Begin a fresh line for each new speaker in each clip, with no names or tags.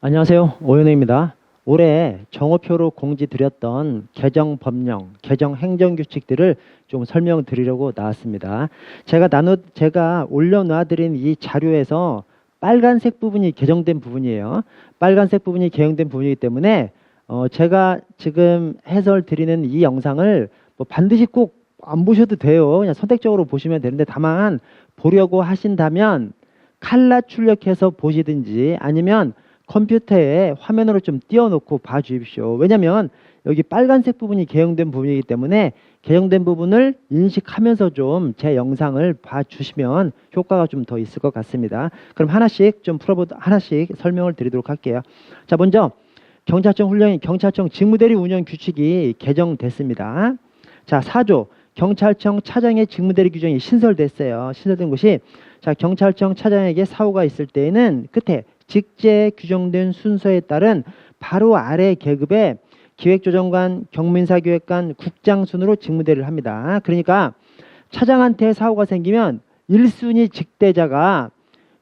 안녕하세요. 오연우입니다. 올해 정오표로 공지드렸던 개정 법령, 개정 행정규칙들을 좀 설명드리려고 나왔습니다. 제가 올려놔드린 이 자료에서 빨간색 부분이 개정된 부분이에요. 빨간색 부분이 개정된 부분이기 때문에 제가 지금 해설 드리는 이 영상을 뭐 반드시 꼭 안 보셔도 돼요. 그냥 선택적으로 보시면 되는데, 다만 보려고 하신다면 칼라 출력해서 보시든지 아니면 컴퓨터에 화면으로 좀 띄워놓고 봐주십시오. 왜냐면 여기 빨간색 부분이 개정된 부분이기 때문에 개정된 부분을 인식하면서 좀 제 영상을 봐주시면 효과가 좀 더 있을 것 같습니다. 그럼 하나씩 설명을 드리도록 할게요. 자, 먼저 경찰청 직무대리 운영 규칙이 개정됐습니다. 자, 4조 경찰청 차장의 직무대리 규정이 신설됐어요. 신설된 것이, 자, 경찰청 차장에게 사고가 있을 때에는 끝에 직제에 규정된 순서에 따른 바로 아래 계급의 기획조정관, 경민사기획관, 국장 순으로 직무대리를 합니다. 그러니까 차장한테 사고가 생기면 1순위 직대자가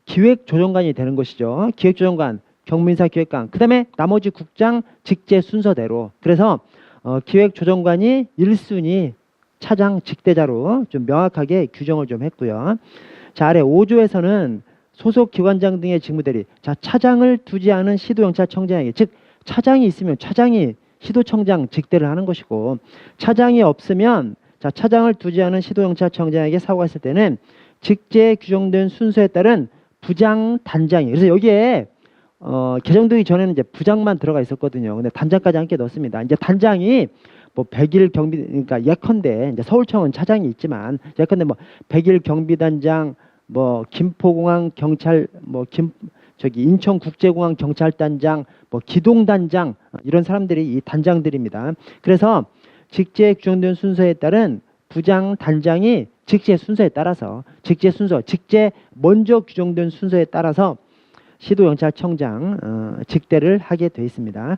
기획조정관이 되는 것이죠. 기획조정관, 경민사기획관, 그 다음에 나머지 국장 직제 순서대로. 그래서 기획조정관이 1순위 차장 직대자로 좀 명확하게 규정을 좀 했고요. 자, 아래 5조에서는 소속 기관장 등의 직무대리, 자, 차장을 두지 않은 시도경찰청장에게, 즉 차장이 있으면 차장이 시도청장 직대를 하는 것이고, 차장이 없으면, 자, 차장을 두지 않은 시도경찰청장에게 사고가 있을 때는 직제에 규정된 순서에 따른 부장 단장이, 그래서 여기에 개정되기 전에는 이제 부장만 들어가 있었거든요. 근데 단장까지 함께 넣었습니다. 이제 단장이 뭐 100일 경비, 그러니까 예컨대 이제 서울청은 차장이 있지만 예컨대 뭐 100일 경비단장, 뭐 김포공항 경찰, 뭐 인천국제공항 경찰단장, 뭐 기동단장, 이런 사람들이 이 단장들입니다. 그래서 직제에 규정된 순서에 따른 부장 단장이 직제 순서에 따라서 직제 먼저 규정된 순서에 따라서 시도경찰청장 직대를 하게 되어 있습니다.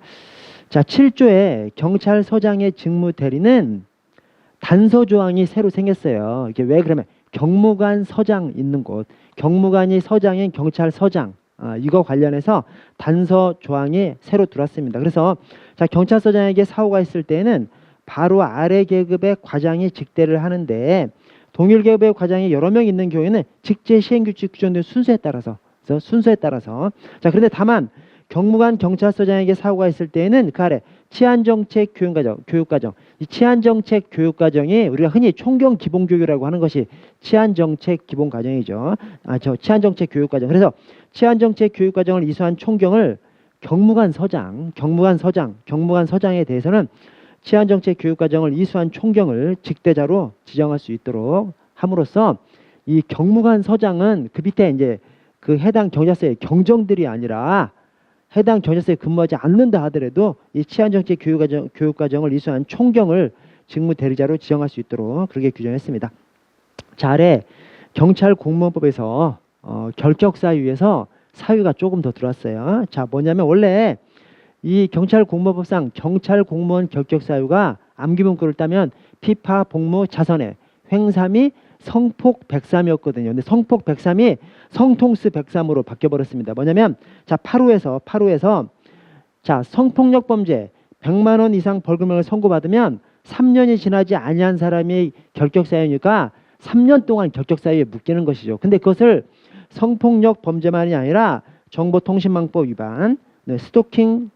자, 7조에 경찰서장의 직무 대리는 단서 조항이 새로 생겼어요. 이게 왜 그러면 경무관 서장 있는 곳, 경무관이 서장인 경찰서장, 이거 관련해서 단서 조항이 새로 들어왔습니다. 그래서 자, 경찰서장에게 사고가 있을 때는 바로 아래 계급의 과장이 직대를 하는데, 동일 계급의 과장이 여러 명 있는 경우에는 직제 시행규칙 규정된 순서에 따라서 자, 그런데 다만 경무관 경찰서장에게 사고가 있을 때에는 그 아래 치안정책 교육과정, 이 치안정책 교육과정이 우리가 흔히 총경 기본교육이라고 하는 것이 치안정책 기본과정이죠. 치안정책 교육과정. 그래서 치안정책 교육과정을 이수한 총경을 경무관 서장에 대해서는 치안정책 교육과정을 이수한 총경을 직대자로 지정할 수 있도록 함으로써 이 경무관 서장은 그 밑에 이제 그 해당 경찰서의 경정들이 아니라 해당 경찰서에 근무하지 않는다 하더라도 이 치안정책 교육과정을 이수한 총경을 직무대리자로 지정할 수 있도록 그렇게 규정했습니다. 자, 아래 경찰공무원법에서 결격사유에서 사유가 조금 더 들어왔어요. 자, 뭐냐면 원래 이 경찰공무원법상 경찰공무원 결격사유가 암기문구를 따면 피파, 복무, 자선회, 횡삼이 성폭 103이었거든요. 근데 성폭 103이 성통스 103으로 바뀌어버렸습니다. 뭐냐면, 자, 8호에서 자, 성폭력 범죄 100만 원 이상 벌금을 선고받으면 3년이 지나지 아니한 사람이 결격사유니까 3년 동안 결격사유에 묶이는 것이죠. 근데 그것을 성폭력 범죄만이 아니라 정보통신망법 위반, 스토킹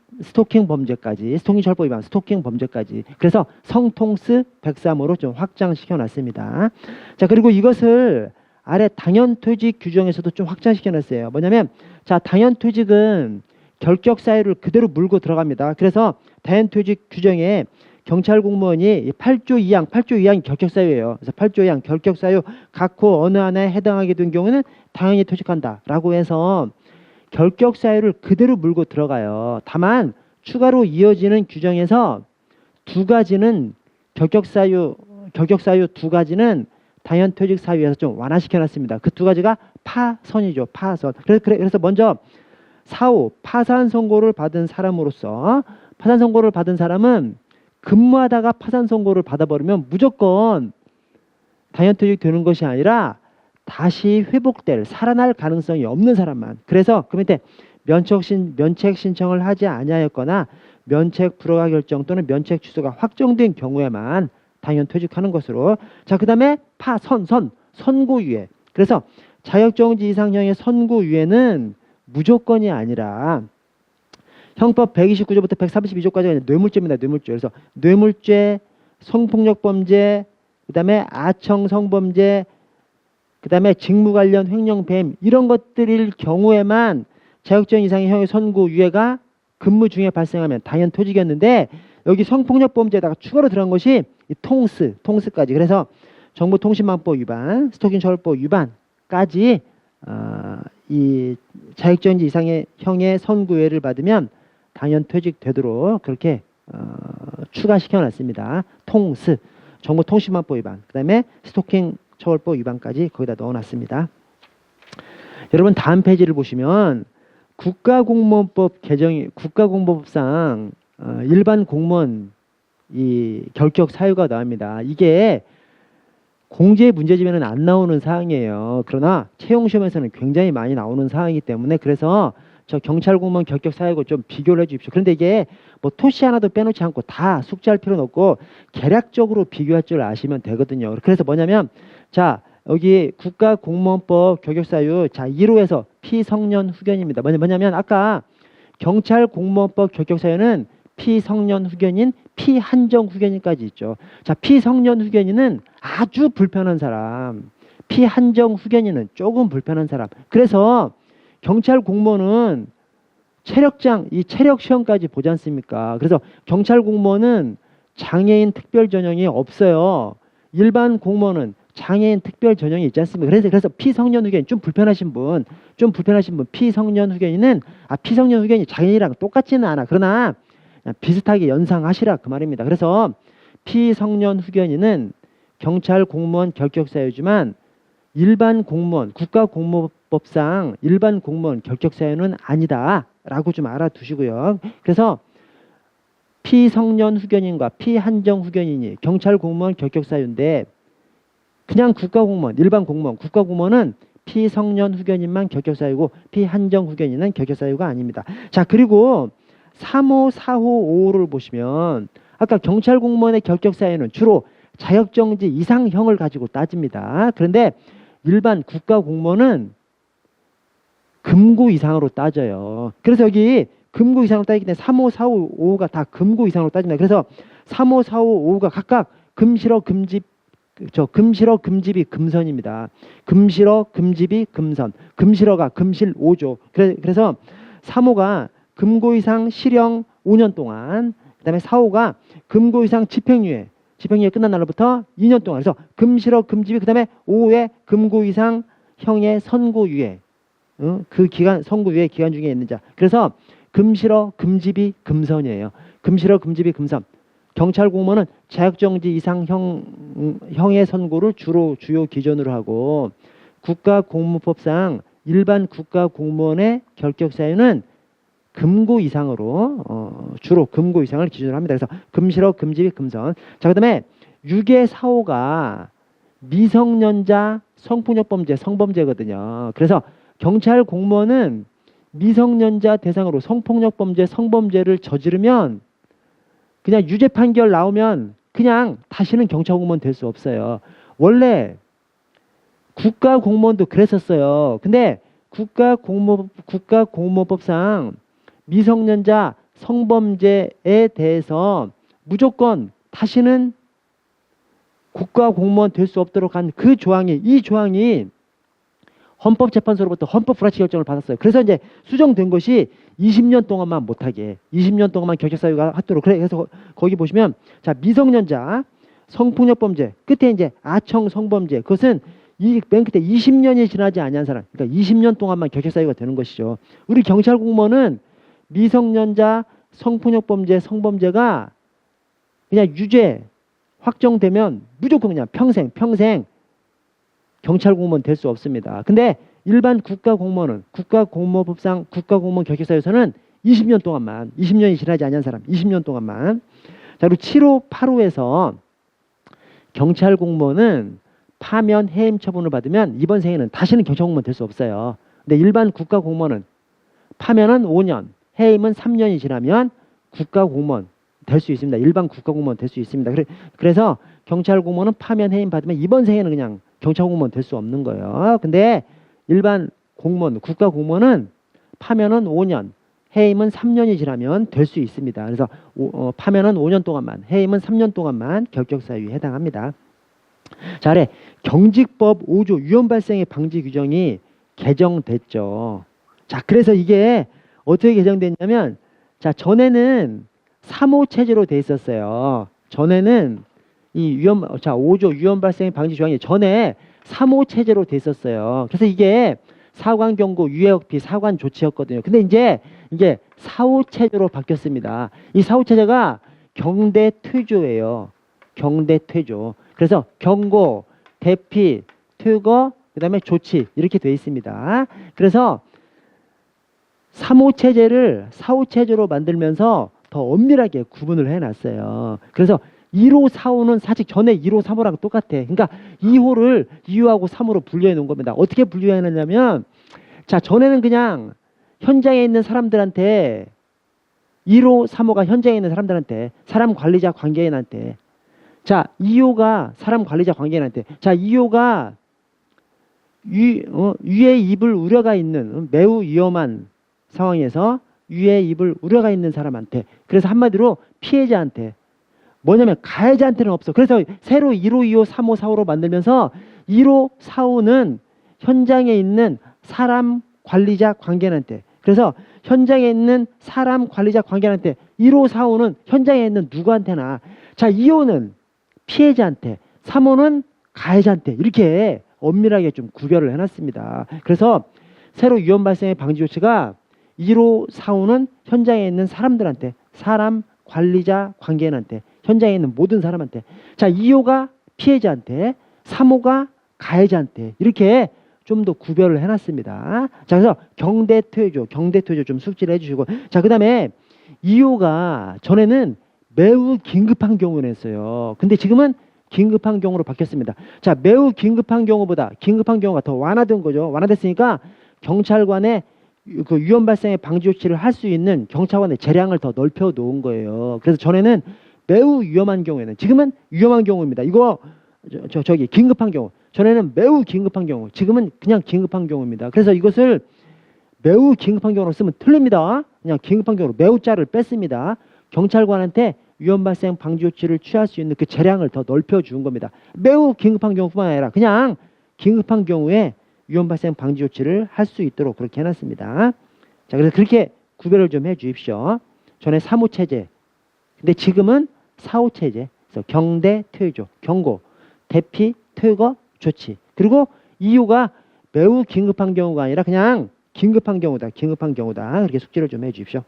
범죄까지, 스토킹철법 위반, 스토킹 범죄까지. 그래서 성통스 103으로 좀 확장시켜 놨습니다. 자, 그리고 이것을 아래 당연퇴직 규정에서도 좀 확장시켜 놨어요. 뭐냐면, 자, 당연퇴직은 결격 사유를 그대로 물고 들어갑니다. 그래서 당연퇴직 규정에 경찰 공무원이 8조 2항이 결격 사유예요. 그래서 8조 2항 결격 사유 각호 어느 하나에 해당하게 된 경우는 당연히 퇴직한다라고 해서 결격 사유를 그대로 물고 들어가요. 다만 추가로 이어지는 규정에서 두 가지는 결격 사유 두 가지는 당연퇴직 사유에서 좀 완화시켜 놨습니다. 그 두 가지가 파선이죠. 파선. 그래서 먼저 4호 파산 선고를 받은 사람으로서, 파산 선고를 받은 사람은 근무하다가 파산 선고를 받아버리면 무조건 당연퇴직 되는 것이 아니라 다시 회복될, 살아날 가능성이 없는 사람만. 그래서 그 밑에 면책 신청을 하지 아니하였거나 면책 불허가 결정 또는 면책 취소가 확정된 경우에만 당연 퇴직하는 것으로. 자, 그 다음에 선고유예. 그래서 자격정지 이상형의 선고유예는 무조건이 아니라 형법 129조부터 132조까지가 뇌물죄입니다. 뇌물죄. 그래서 뇌물죄, 성폭력범죄, 그 다음에 아청 성범죄, 그 다음에 직무 관련 횡령배임 이런 것들일 경우에만 자격정지 이상의 형의 선고유예가 근무 중에 발생하면 당연 퇴직이었는데, 여기 성폭력범죄에다가 추가로 들어간 것이 이 통스까지. 그래서 정보통신망법 위반, 스토킹처벌법 위반까지 이 자격정지 이상의 형의 선고유예를 받으면 당연 퇴직되도록 그렇게 추가시켜놨습니다. 정보통신망법 위반, 그 다음에 스토킹처벌법 위반까지 거기다 넣어놨습니다. 여러분 다음 페이지를 보시면 국가공무원법상 일반 공무원 이 결격 사유가 나옵니다. 이게 공제 문제집에는 안 나오는 사항이에요. 그러나 채용 시험에서는 굉장히 많이 나오는 사항이기 때문에 그래서 저 경찰 공무원 결격 사유하고 좀 비교를 해주십시오. 그런데 이게 뭐 토시 하나도 빼놓지 않고 다 숙지할 필요는 없고 개략적으로 비교할 줄 아시면 되거든요. 그래서 뭐냐면 자 여기 국가공무원법 결격 사유 자 1호에서 피성년 후견입니다. 뭐냐면 아까 경찰 공무원법 결격 사유는 피성년 후견인, 피한정 후견인까지 있죠. 자, 피성년 후견인은 아주 불편한 사람, 피한정 후견인은 조금 불편한 사람. 그래서 경찰 공무원은 이 체력 시험까지 보지 않습니까? 그래서 경찰 공무원은 장애인 특별 전형이 없어요. 일반 공무원은 장애인 특별 전형이 있지 않습니까? 그래서 피성년 후견인 좀 불편하신 분 피성년 후견인은 피성년 후견이 장애인이랑 똑같지는 않아. 그러나 비슷하게 연상하시라 그 말입니다. 그래서 피성년 후견인은 경찰 공무원 결격 사유지만 일반 공무원 국가공무법상 일반 공무원 결격 사유는 아니다라고 좀 알아두시고요. 그래서 피성년 후견인과 피한정 후견인이 경찰 공무원 결격 사유인데 그냥 국가공무원 일반 공무원 국가공무원은 피성년 후견인만 결격 사유고 피한정 후견인은 결격 사유가 아닙니다. 자, 그리고 3호, 4호, 5호를 보시면 아까 경찰 공무원의 결격 사유는 주로 자격정지 이상형을 가지고 따집니다. 그런데 일반 국가공무원은 금고 이상으로 따져요. 그래서 여기 금고 이상으로 따지기 때문에 3호, 4호, 5호가 다 금고 이상으로 따집니다. 그래서 3호, 4호, 5호가 각각 금실어, 금집이 금선입니다. 금실어, 금집이 금선. 금실어가 금실 5조. 그래서 3호가 금고 이상 실형 5년 동안, 그 다음에 4호가 금고 이상 집행유예 끝난 날로부터 2년 동안. 그래서 금실어, 금집이, 그 다음에 5호에 금고 이상 형의 선고유예, 그 기간, 선고유예 기간 중에 있는 자. 그래서 금실어, 금집이 금선이에요. 금실어, 금집이 금선. 경찰 공무원은 자격정지 이상 형의 선고를 주요 기준으로 하고 국가공무법상 일반 국가공무원의 결격 사유는 금고 이상으로 주로 금고 이상을 기준으로 합니다. 그래서 금실어, 금집이 금선. 자, 그다음에 6의 4호가 미성년자 성폭력범죄, 성범죄거든요. 그래서 경찰 공무원은 미성년자 대상으로 성폭력범죄, 성범죄를 저지르면 그냥 유죄 판결 나오면 그냥 다시는 경찰 공무원 될 수 없어요. 원래 국가 공무원도 그랬었어요. 근데 국가공무원법상 미성년자 성범죄에 대해서 무조건 다시는 국가 공무원 될 수 없도록 한 그 조항이, 이 조항이 헌법재판소로부터 헌법 불합치 결정을 받았어요. 그래서 이제 수정된 것이 20년 동안만 못하게, 20년 동안만 결격 사유가 하도록. 그래서 거기 보시면 자, 미성년자 성폭력범죄 끝에 이제 아청 성범죄, 그것은 맨 끝에 20년이 지나지 아니한 사람, 그러니까 20년 동안만 결격 사유가 되는 것이죠. 우리 경찰 공무원은 미성년자 성폭력범죄, 성범죄가 그냥 유죄 확정되면 무조건 그냥 평생 경찰 공무원 될 수 없습니다. 근데 일반 국가공무원은 국가공무원법상 국가공무원 결격 사유에서는 20년 동안만, 20년이 지나지 않은 사람 20년 동안만. 자, 그리고 7호, 8호에서 경찰 공무원은 파면 해임 처분을 받으면 이번 생에는 다시는 경찰 공무원 될 수 없어요. 근데 일반 국가공무원은 파면은 5년, 해임은 3년이 지나면 국가공무원 될 수 있습니다. 일반 국가공무원 될 수 있습니다. 그래서 경찰 공무원은 파면 해임 받으면 이번 생에는 그냥 경찰 공무원 될 수 없는 거예요. 근데 일반 공무원, 국가공무원은 파면은 5년, 해임은 3년이 지나면 될 수 있습니다. 그래서 파면은 5년 동안만, 해임은 3년 동안만 결격사유에 해당합니다. 자, 아래 경직법 5조 위험 발생의 방지 규정이 개정됐죠. 자, 그래서 이게 어떻게 개정됐냐면, 자, 전에는 3호 체제로 돼 있었어요. 전에는 이 5조 위험 발생의 방지 조항이 전에 3호 체제로 돼 있었어요. 그래서 이게 사관 경고, 유해역비, 사관 조치였거든요. 근데 이제 이게 4호 체제로 바뀌었습니다. 이 4호 체제가 경대퇴조예요. 경대퇴조. 그래서 경고, 대피, 퇴거, 그다음에 조치 이렇게 돼 있습니다. 그래서 3호 체제를 4호 체제로 만들면서 더 엄밀하게 구분을 해놨어요. 그래서 1호, 4호는 사실 전에 1호, 3호랑 똑같아. 그러니까 2호를 2호하고 3호로 분류해 놓은 겁니다. 어떻게 분류해 놨냐면, 자, 전에는 그냥 현장에 있는 사람들한테 1호, 3호가 현장에 있는 사람들한테, 사람 관리자 관계인한테, 자, 2호가 사람 관리자 관계인한테, 자, 2호가 유해 입을 우려가 있는 매우 위험한 상황에서 유해 입을 우려가 있는 사람한테, 그래서 한마디로 피해자한테, 뭐냐면 가해자한테는 없어. 그래서 새로 1호, 2호, 3호, 4호로 만들면서 1호, 4호는 현장에 있는 사람 관리자 관계인한테, 그래서 현장에 있는 사람 관리자 관계인한테, 1호, 4호는 현장에 있는 누구한테나, 자, 2호는 피해자한테, 3호는 가해자한테 이렇게 엄밀하게 좀 구별을 해놨습니다. 그래서 새로 위험 발생의 방지 조치가 1호, 4호는 현장에 있는 사람들한테, 사람 관리자 관계인한테, 현장에 있는 모든 사람한테, 자, 2호가 피해자한테, 3호가 가해자한테 이렇게 좀 더 구별을 해놨습니다. 자, 그래서 경대퇴조 좀 숙지를 해주시고, 자, 그 다음에 2호가 전에는 매우 긴급한 경우는 했어요. 근데 지금은 긴급한 경우로 바뀌었습니다. 자, 매우 긴급한 경우보다 긴급한 경우가 더 완화된 거죠. 완화됐으니까 경찰관의 그 위험 발생의 방지 조치를 할 수 있는 경찰관의 재량을 더 넓혀 놓은 거예요. 그래서 전에는 매우 위험한 경우에는, 지금은 위험한 경우입니다. 이거 저기 긴급한 경우, 전에는 매우 긴급한 경우, 지금은 그냥 긴급한 경우입니다. 그래서 이것을 매우 긴급한 경우로 쓰면 틀립니다. 그냥 긴급한 경우로 매우 자를 뺐습니다. 경찰관한테 위험 발생 방지 조치를 취할 수 있는 그 재량을 더 넓혀 준 겁니다. 매우 긴급한 경우뿐만 아니라 그냥 긴급한 경우에 위험 발생 방지 조치를 할 수 있도록 그렇게 해놨습니다. 자, 그래서 그렇게 구별을 좀 해 주십시오. 전에 3호 체제, 근데 지금은 4호 체제. 그래서 경대, 퇴조, 경고, 대피, 퇴거, 조치. 그리고 2호가 매우 긴급한 경우가 아니라 그냥 긴급한 경우다. 그렇게 숙지를 좀 해 주십시오.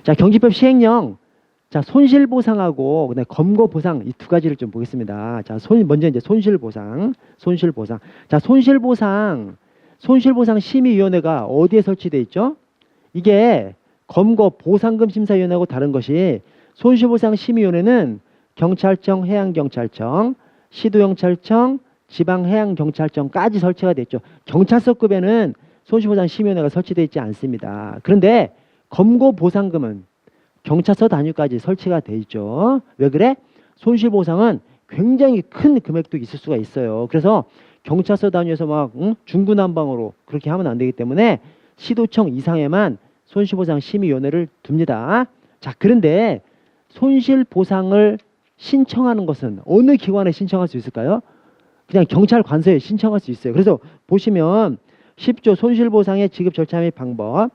자, 경기법 시행령. 자, 손실보상하고 그다음에 검거보상 이 두 가지를 좀 보겠습니다. 자, 먼저 이제 손실보상. 자, 손실보상 심의위원회가 어디에 설치되어 있죠? 이게 검거보상금 심사위원회하고 다른 것이, 손실보상 심의위원회는 경찰청, 해양경찰청, 시도경찰청, 지방해양경찰청까지 설치가 되어 있죠. 경찰서급에는 손실보상 심의위원회가 설치되어 있지 않습니다. 그런데 검거보상금은 경찰서 단위까지 설치가 돼 있죠. 왜 그래? 손실보상은 굉장히 큰 금액도 있을 수가 있어요. 그래서 경찰서 단위에서 막 중구난방으로 그렇게 하면 안 되기 때문에 시도청 이상에만 손실보상 심의위원회를 둡니다. 자, 그런데 손실보상을 신청하는 것은 어느 기관에 신청할 수 있을까요? 그냥 경찰관서에 신청할 수 있어요. 그래서 보시면 10조 손실보상의 지급 절차 및 방법.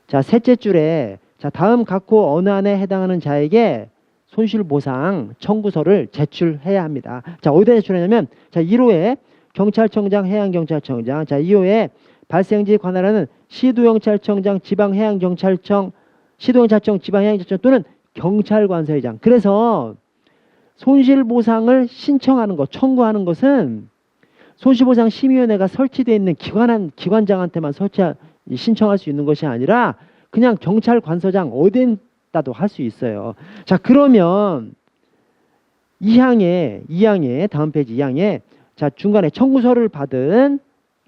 자, 셋째 줄에, 자, 다음 각호 어느 안에 해당하는 자에게 손실보상 청구서를 제출해야 합니다. 자, 어디다 제출하냐면, 자, 1호에 경찰청장, 해양경찰청장, 자, 2호에 발생지에 관할하는 시도경찰청장, 지방해양경찰청, 시도경찰청, 지방해양경찰청 또는 경찰관서의장. 그래서 손실보상을 신청하는 것, 청구하는 것은 손실보상 심의위원회가 설치되어 있는 기관장한테만 신청할 수 있는 것이 아니라 그냥 경찰관서장 어딘가도 할 수 있어요. 자, 그러면 2항에 다음 페이지 2항에, 자, 중간에 청구서를 받은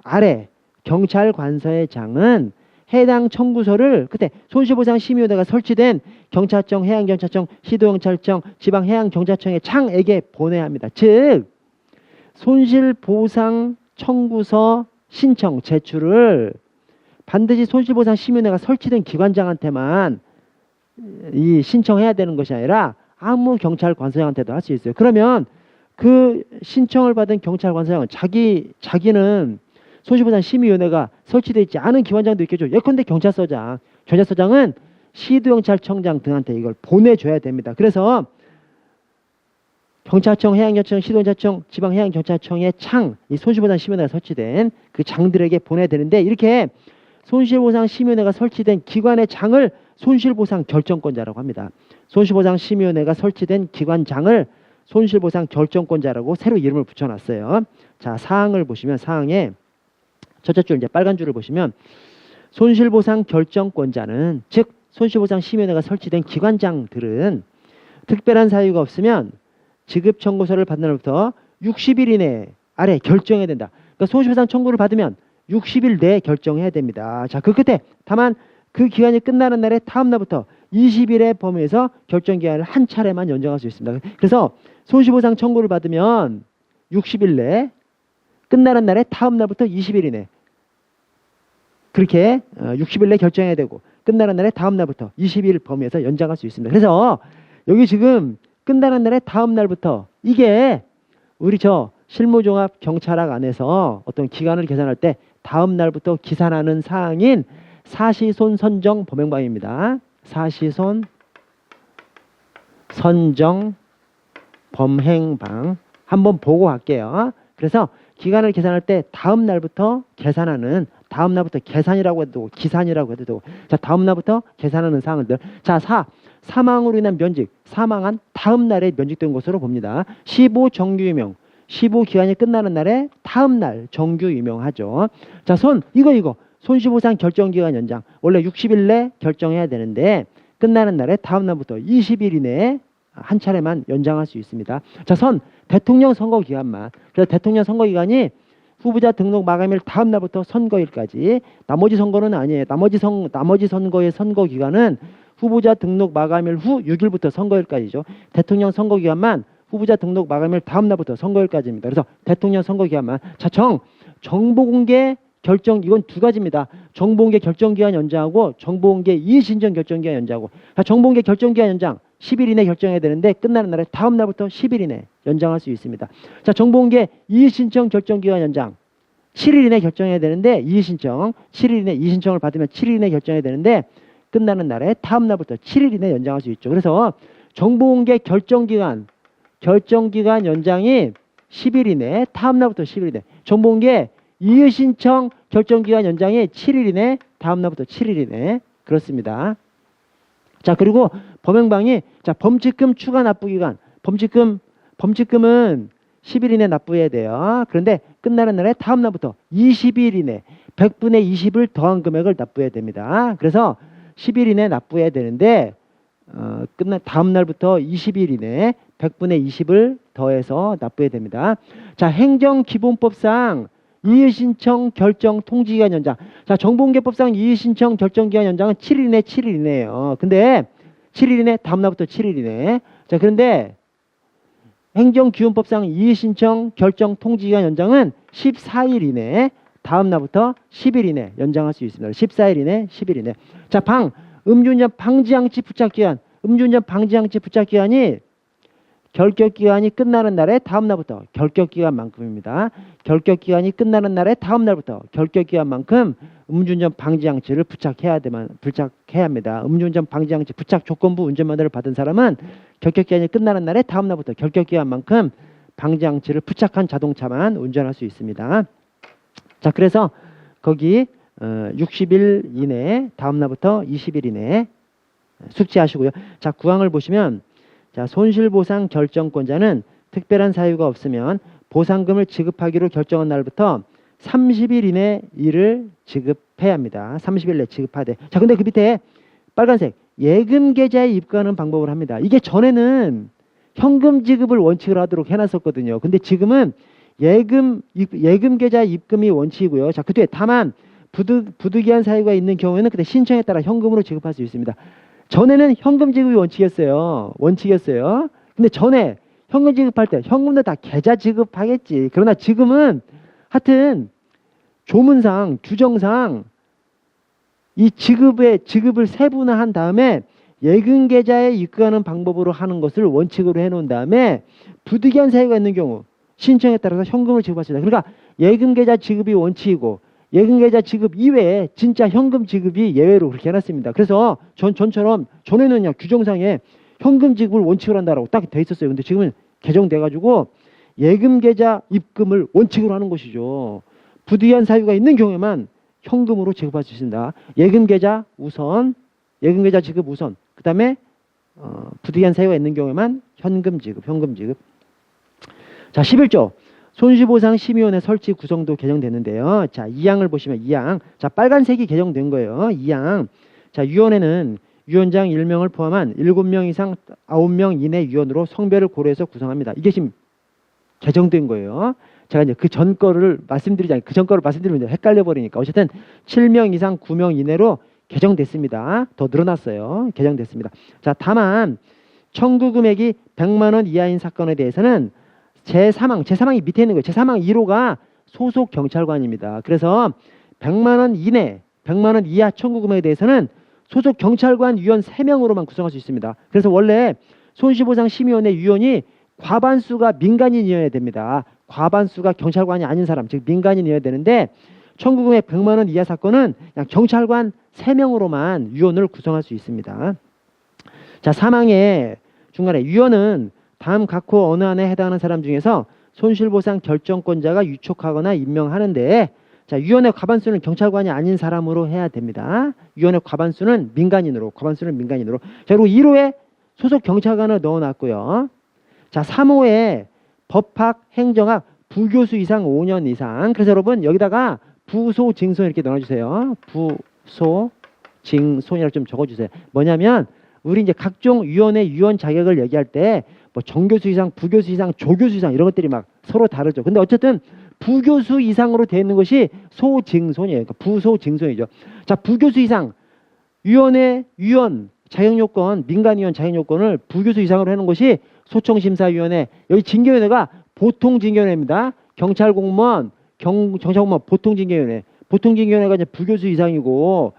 아래 경찰관서의 장은 해당 청구서를 그때 손실보상심의위원회가 설치된 경찰청, 해양경찰청, 시도경찰청, 지방해양경찰청의 창에게 보내야 합니다. 즉 손실보상 청구서 신청 제출을 반드시 손실보상심의위원회가 설치된 기관장한테만 이 신청해야 되는 것이 아니라 아무 경찰관서장한테도 할 수 있어요. 그러면 그 신청을 받은 경찰관서장은 자기는 손실보상심의위원회가 설치되어 있지 않은 기관장도 있겠죠. 예컨대 경찰서장, 경찰서장은 시도경찰청장 등한테 이걸 보내줘야 됩니다. 그래서 경찰청, 해양경찰청, 시도경찰청, 지방해양경찰청의 창, 이 손실보상심의위원회가 설치된 그 장들에게 보내야 되는데 이렇게 손실보상심의위원회가 설치된 기관의 장을 손실보상결정권자라고 합니다. 손실보상심의위원회가 설치된 기관장을 손실보상결정권자라고 새로 이름을 붙여놨어요. 자, 사항을 보시면 사항에 첫째 줄 이제 빨간 줄을 보시면 손실보상결정권자는 즉 손실보상심의위원회가 설치된 기관장들은 특별한 사유가 없으면 지급청구서를 받는 날부터 60일 이내 아래 결정해야 된다. 그러니까 손실보상 청구를 받으면 60일 내에 결정해야 됩니다. 자, 그 끝에 다만 그 기간이 끝나는 날에 다음 날부터 20일의 범위에서 결정기한을 한 차례만 연장할 수 있습니다. 그래서 손실보상 청구를 받으면 60일 내에 끝나는 날에 다음 날부터 20일 이내 그렇게 60일 내에 결정해야 되고 끝나는 날에 다음 날부터 20일 범위에서 연장할 수 있습니다. 그래서 여기 지금 끝나는 날에 다음 날부터 이게 우리 실무종합경찰학 안에서 어떤 기간을 계산할 때 다음 날부터 기산하는 사항인 사시손 선정 범행방입니다. 사시손 선정 범행방 한번 보고 갈게요. 그래서 기간을 계산할 때 다음 날부터 계산하는 다음 날부터 계산이라고 해도 되고 기산이라고 해도 되고 자 다음 날부터 계산하는 사항들 자 사망으로 인한 면직 사망한 다음 날에 면직된 것으로 봅니다. 15 정규 유명 15 기간이 끝나는 날에 다음 날 정규 유명하죠. 자 이거 손실보상 결정기간 연장 원래 60일 내 결정해야 되는데 끝나는 날에 다음 날부터 20일 이내에 한 차례만 연장할 수 있습니다. 자 대통령 선거 기간만 그래서 대통령 선거 기간이 후보자 등록 마감일 다음 날부터 선거일까지 나머지 선거는 아니에요. 나머지 선거의 선거 기간은 후보자 등록 마감일 후 6일부터 선거일까지죠. 대통령 선거 기간만 후보자 등록 마감일 다음 날부터 선거일까지입니다. 그래서 대통령 선거 기간만 정보공개 결정 이건 두 가지입니다. 정보공개 결정기간 연장하고 정보공개 이의신청 결정기간 연장하고 정보공개 결정기간 연장 10일 이내 결정해야 되는데 끝나는 날에 다음 날부터 10일 이내 연장할 수 있습니다. 자 정보공개 이의신청 결정기간 연장 7일 이내 결정해야 되는데 이의신청 7일 이내 이의신청을 받으면 7일 이내 결정해야 되는데 끝나는 날에 다음 날부터 7일 이내 연장할 수 있죠. 그래서 정보공개 결정기간 연장이 10일 이내 다음 날부터 10일 이내 정보공개 이의신청 결정기간 연장이 7일 이내 다음 날부터 7일 이내 그렇습니다. 자 그리고 범행방이 범칙금 추가 납부기간 범칙금은 10일 이내 납부해야 돼요. 그런데 끝나는 날에 다음 날부터 20일 이내 100분의 20을 더한 금액을 납부해야 됩니다. 그래서 10일 이내 납부해야 되는데 다음 날부터 20일 이내 100분의 20을 더해서 납부해야 됩니다. 자 행정기본법상 이의신청 결정 통지기간 연장. 자, 정보공개법상 이의신청 결정기간 연장은 7일 이내 7일 이내예요. 근데 7일 이내 다음 날부터 7일 이내. 자, 그런데 행정기본법상 이의신청 결정 통지기간 연장은 14일 이내 다음 날부터 10일 이내 연장할 수 있습니다. 14일 이내 10일 이내. 자, 음주운전 방지장치 부착기간. 음주운전 방지장치 부착기간이 결격기간이 끝나는 날에 다음 날부터 결격기간만큼입니다. 결격기간이 끝나는 날에 다음 날부터 결격기간만큼 음주운전 방지장치를 부착해야 합니다. 음주운전 방지장치 부착 조건부 운전면허를 받은 사람은 결격기간이 끝나는 날에 다음 날부터 결격기간만큼 방지장치를 부착한 자동차만 운전할 수 있습니다. 자, 그래서 거기 60일 이내 다음 날부터 20일 이내 숙지하시고요. 자, 구항을 보시면 자, 손실보상 결정권자는 특별한 사유가 없으면 보상금을 지급하기로 결정한 날부터 30일 이내 이를 지급해야 합니다. 30일 내 지급하되. 자, 근데 그 밑에 빨간색 예금 계좌에 입금하는 방법을 합니다. 이게 전에는 현금 지급을 원칙으로 하도록 해놨었거든요. 근데 지금은 예금 계좌 입금이 원칙이고요. 자, 그 뒤에 다만 부득이한 사유가 있는 경우에는 그때 신청에 따라 현금으로 지급할 수 있습니다. 전에는 현금 지급이 원칙이었어요. 근데 전에 현금 지급할 때 현금도 다 계좌 지급하겠지. 그러나 지금은 하여튼 조문상, 규정상 이 지급을 세분화한 다음에 예금 계좌에 입금하는 방법으로 하는 것을 원칙으로 해놓은 다음에 부득이한 사유가 있는 경우 신청에 따라서 현금을 지급할 수 있다. 그러니까 예금 계좌 지급이 원칙이고 예금 계좌 지급 이외에 진짜 현금 지급이 예외로 그렇게 해놨습니다. 그래서 전처럼 전에는 그냥 규정상에 현금 지급을 원칙으로 한다라고 딱 돼 있었어요. 근데 지금은 개정돼가지고 예금 계좌 입금을 원칙으로 하는 것이죠. 부득이한 사유가 있는 경우에만 현금으로 지급할 수 있습니다. 예금 계좌 우선, 예금 계좌 지급 우선. 그 다음에 부득이한 사유가 있는 경우에만 현금 지급. 자, 11조. 손실보상심의위원회 설치 구성도 개정됐는데요. 자, 2항을 보시면 2항. 자, 빨간색이 개정된 거예요. 2항. 자, 위원회는 위원장 1명을 포함한 7명 이상 9명 이내 위원으로 성별을 고려해서 구성합니다. 이게 지금 개정된 거예요. 제가 이제 그 전 거를 말씀드리면 이제 헷갈려 버리니까 어쨌든 7명 이상 9명 이내로 개정됐습니다. 더 늘어났어요. 개정됐습니다. 자, 다만 청구 금액이 100만 원 이하인 사건에 대해서는 제3항이 밑에 있는 거예요. 제3항 1호가 소속 경찰관입니다. 그래서 100만 원 이내, 100만 원 이하 청구 금액에 대해서는 소속 경찰관 위원 3명으로만 구성할 수 있습니다. 그래서 원래 손실보상심의위원회 위원이 과반수가 민간인이어야 됩니다. 과반수가 경찰관이 아닌 사람, 즉 민간인이어야 되는데 청구 금액 100만 원 이하 사건은 그냥 경찰관 3명으로만 위원을 구성할 수 있습니다. 자, 3항의 중간에 위원은 다음 각호 어느 안에 해당하는 사람 중에서 손실보상 결정권자가 유촉하거나 임명하는데 자, 위원회 과반수는 경찰관이 아닌 사람으로 해야 됩니다. 위원회 과반수는 민간인으로. 자, 그리고 1호에 소속 경찰관을 넣어놨고요. 자, 3호에 법학, 행정학, 부교수 이상 5년 이상. 그래서 여러분 여기다가 부소, 징손 이렇게 넣어주세요. 부소, 징손이라고 좀 적어주세요. 뭐냐면 우리 이제 각종 위원회 위원 자격을 얘기할 때 뭐 정교수 이상, 부교수 이상, 조교수 이상 이런 것들이 막 서로 다르죠. 근데 어쨌든 부교수 이상으로 되어 있는 것이 소징손이에요. 그러니까 부소징손이죠. 자, 부교수 이상 위원회 위원 자격요건, 민간위원 자격요건을 부교수 이상으로 하는 것이 소청심사위원회. 여기 징계위원회가 보통징계위원회입니다. 경찰공무원, 경찰공무원 보통징계위원회. 보통징계위원회가 이제 부교수 이상이고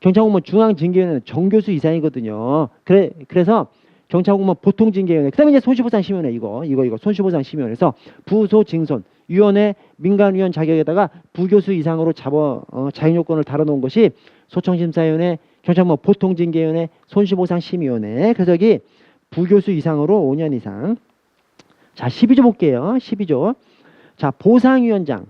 경찰공무원 중앙징계위원회는 정교수 이상이거든요. 그래서 경찰공무원 보통징계위원회. 그 다음에 이제 손실보상심의위원회 이거 손실보상심의위원회에서 부소징손 위원회 민간위원 자격에다가 부교수 이상으로 자격요건을 달아놓은 것이 소청심사위원회, 경찰공무원 보통징계위원회, 손실보상심의위원회. 그래서 여기 부교수 이상으로 5년 이상. 자, 12조 볼게요. 12조. 자, 보상위원장.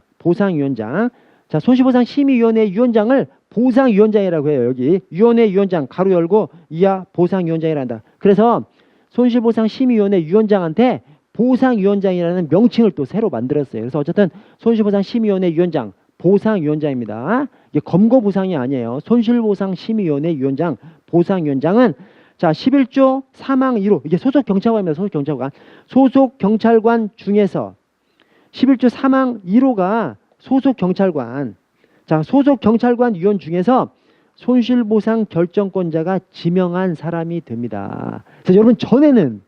자, 손실보상심의위원회 위원장을 보상위원장이라고 해요. 여기 위원회 위원장 가로 열고 이하 보상위원장이라 한다. 그래서 손실보상심의위원회 위원장한테 보상위원장이라는 명칭을 또 새로 만들었어요. 그래서 어쨌든 손실보상심의위원회 위원장 보상위원장입니다. 이게 검거보상이 아니에요. 손실보상심의위원회 위원장 보상위원장은 자, 11조 3항 1호 이게 소속 경찰관입니다. 소속 경찰관 중에서 11조 3항 1호가 소속 경찰관. 자, 소속 경찰관 위원 중에서 손실보상 결정권자가 지명한 사람이 됩니다. 그래서 여러분 전에는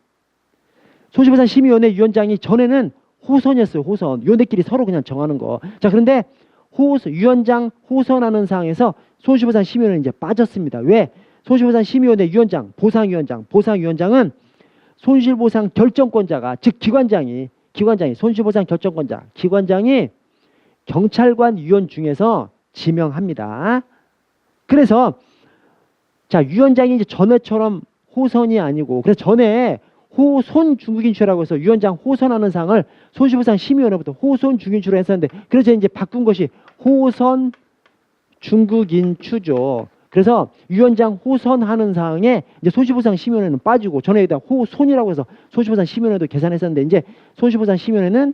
손실보상심의위원회 위원장이 전에는 호선이었어요. 호선. 위원들끼리 서로 그냥 정하는 거. 자, 그런데 위원장 호선하는 상황에서 손실보상심의위원회는 이제 빠졌습니다. 왜? 손실보상심의위원회 위원장, 보상위원장은 손실보상 결정권자가 즉 기관장이 손실보상 결정권자, 기관장이 경찰관 위원 중에서 지명합니다. 그래서 자, 위원장이 이제 전에처럼 호선이 아니고 그래서 전에 호손 중국인추라고 해서 위원장 호선하는 상을 손실보상 심의위원회부터 호손 중국인추로 했었는데 그래서 이제 바꾼 것이 호선 중국인추죠. 그래서 위원장 호선하는 상황에 이제 손실보상 심의위원회는 빠지고 전에다 호손이라고 해서 손실보상 심의위원회도 계산했었는데 이제 손실보상 심의위원회는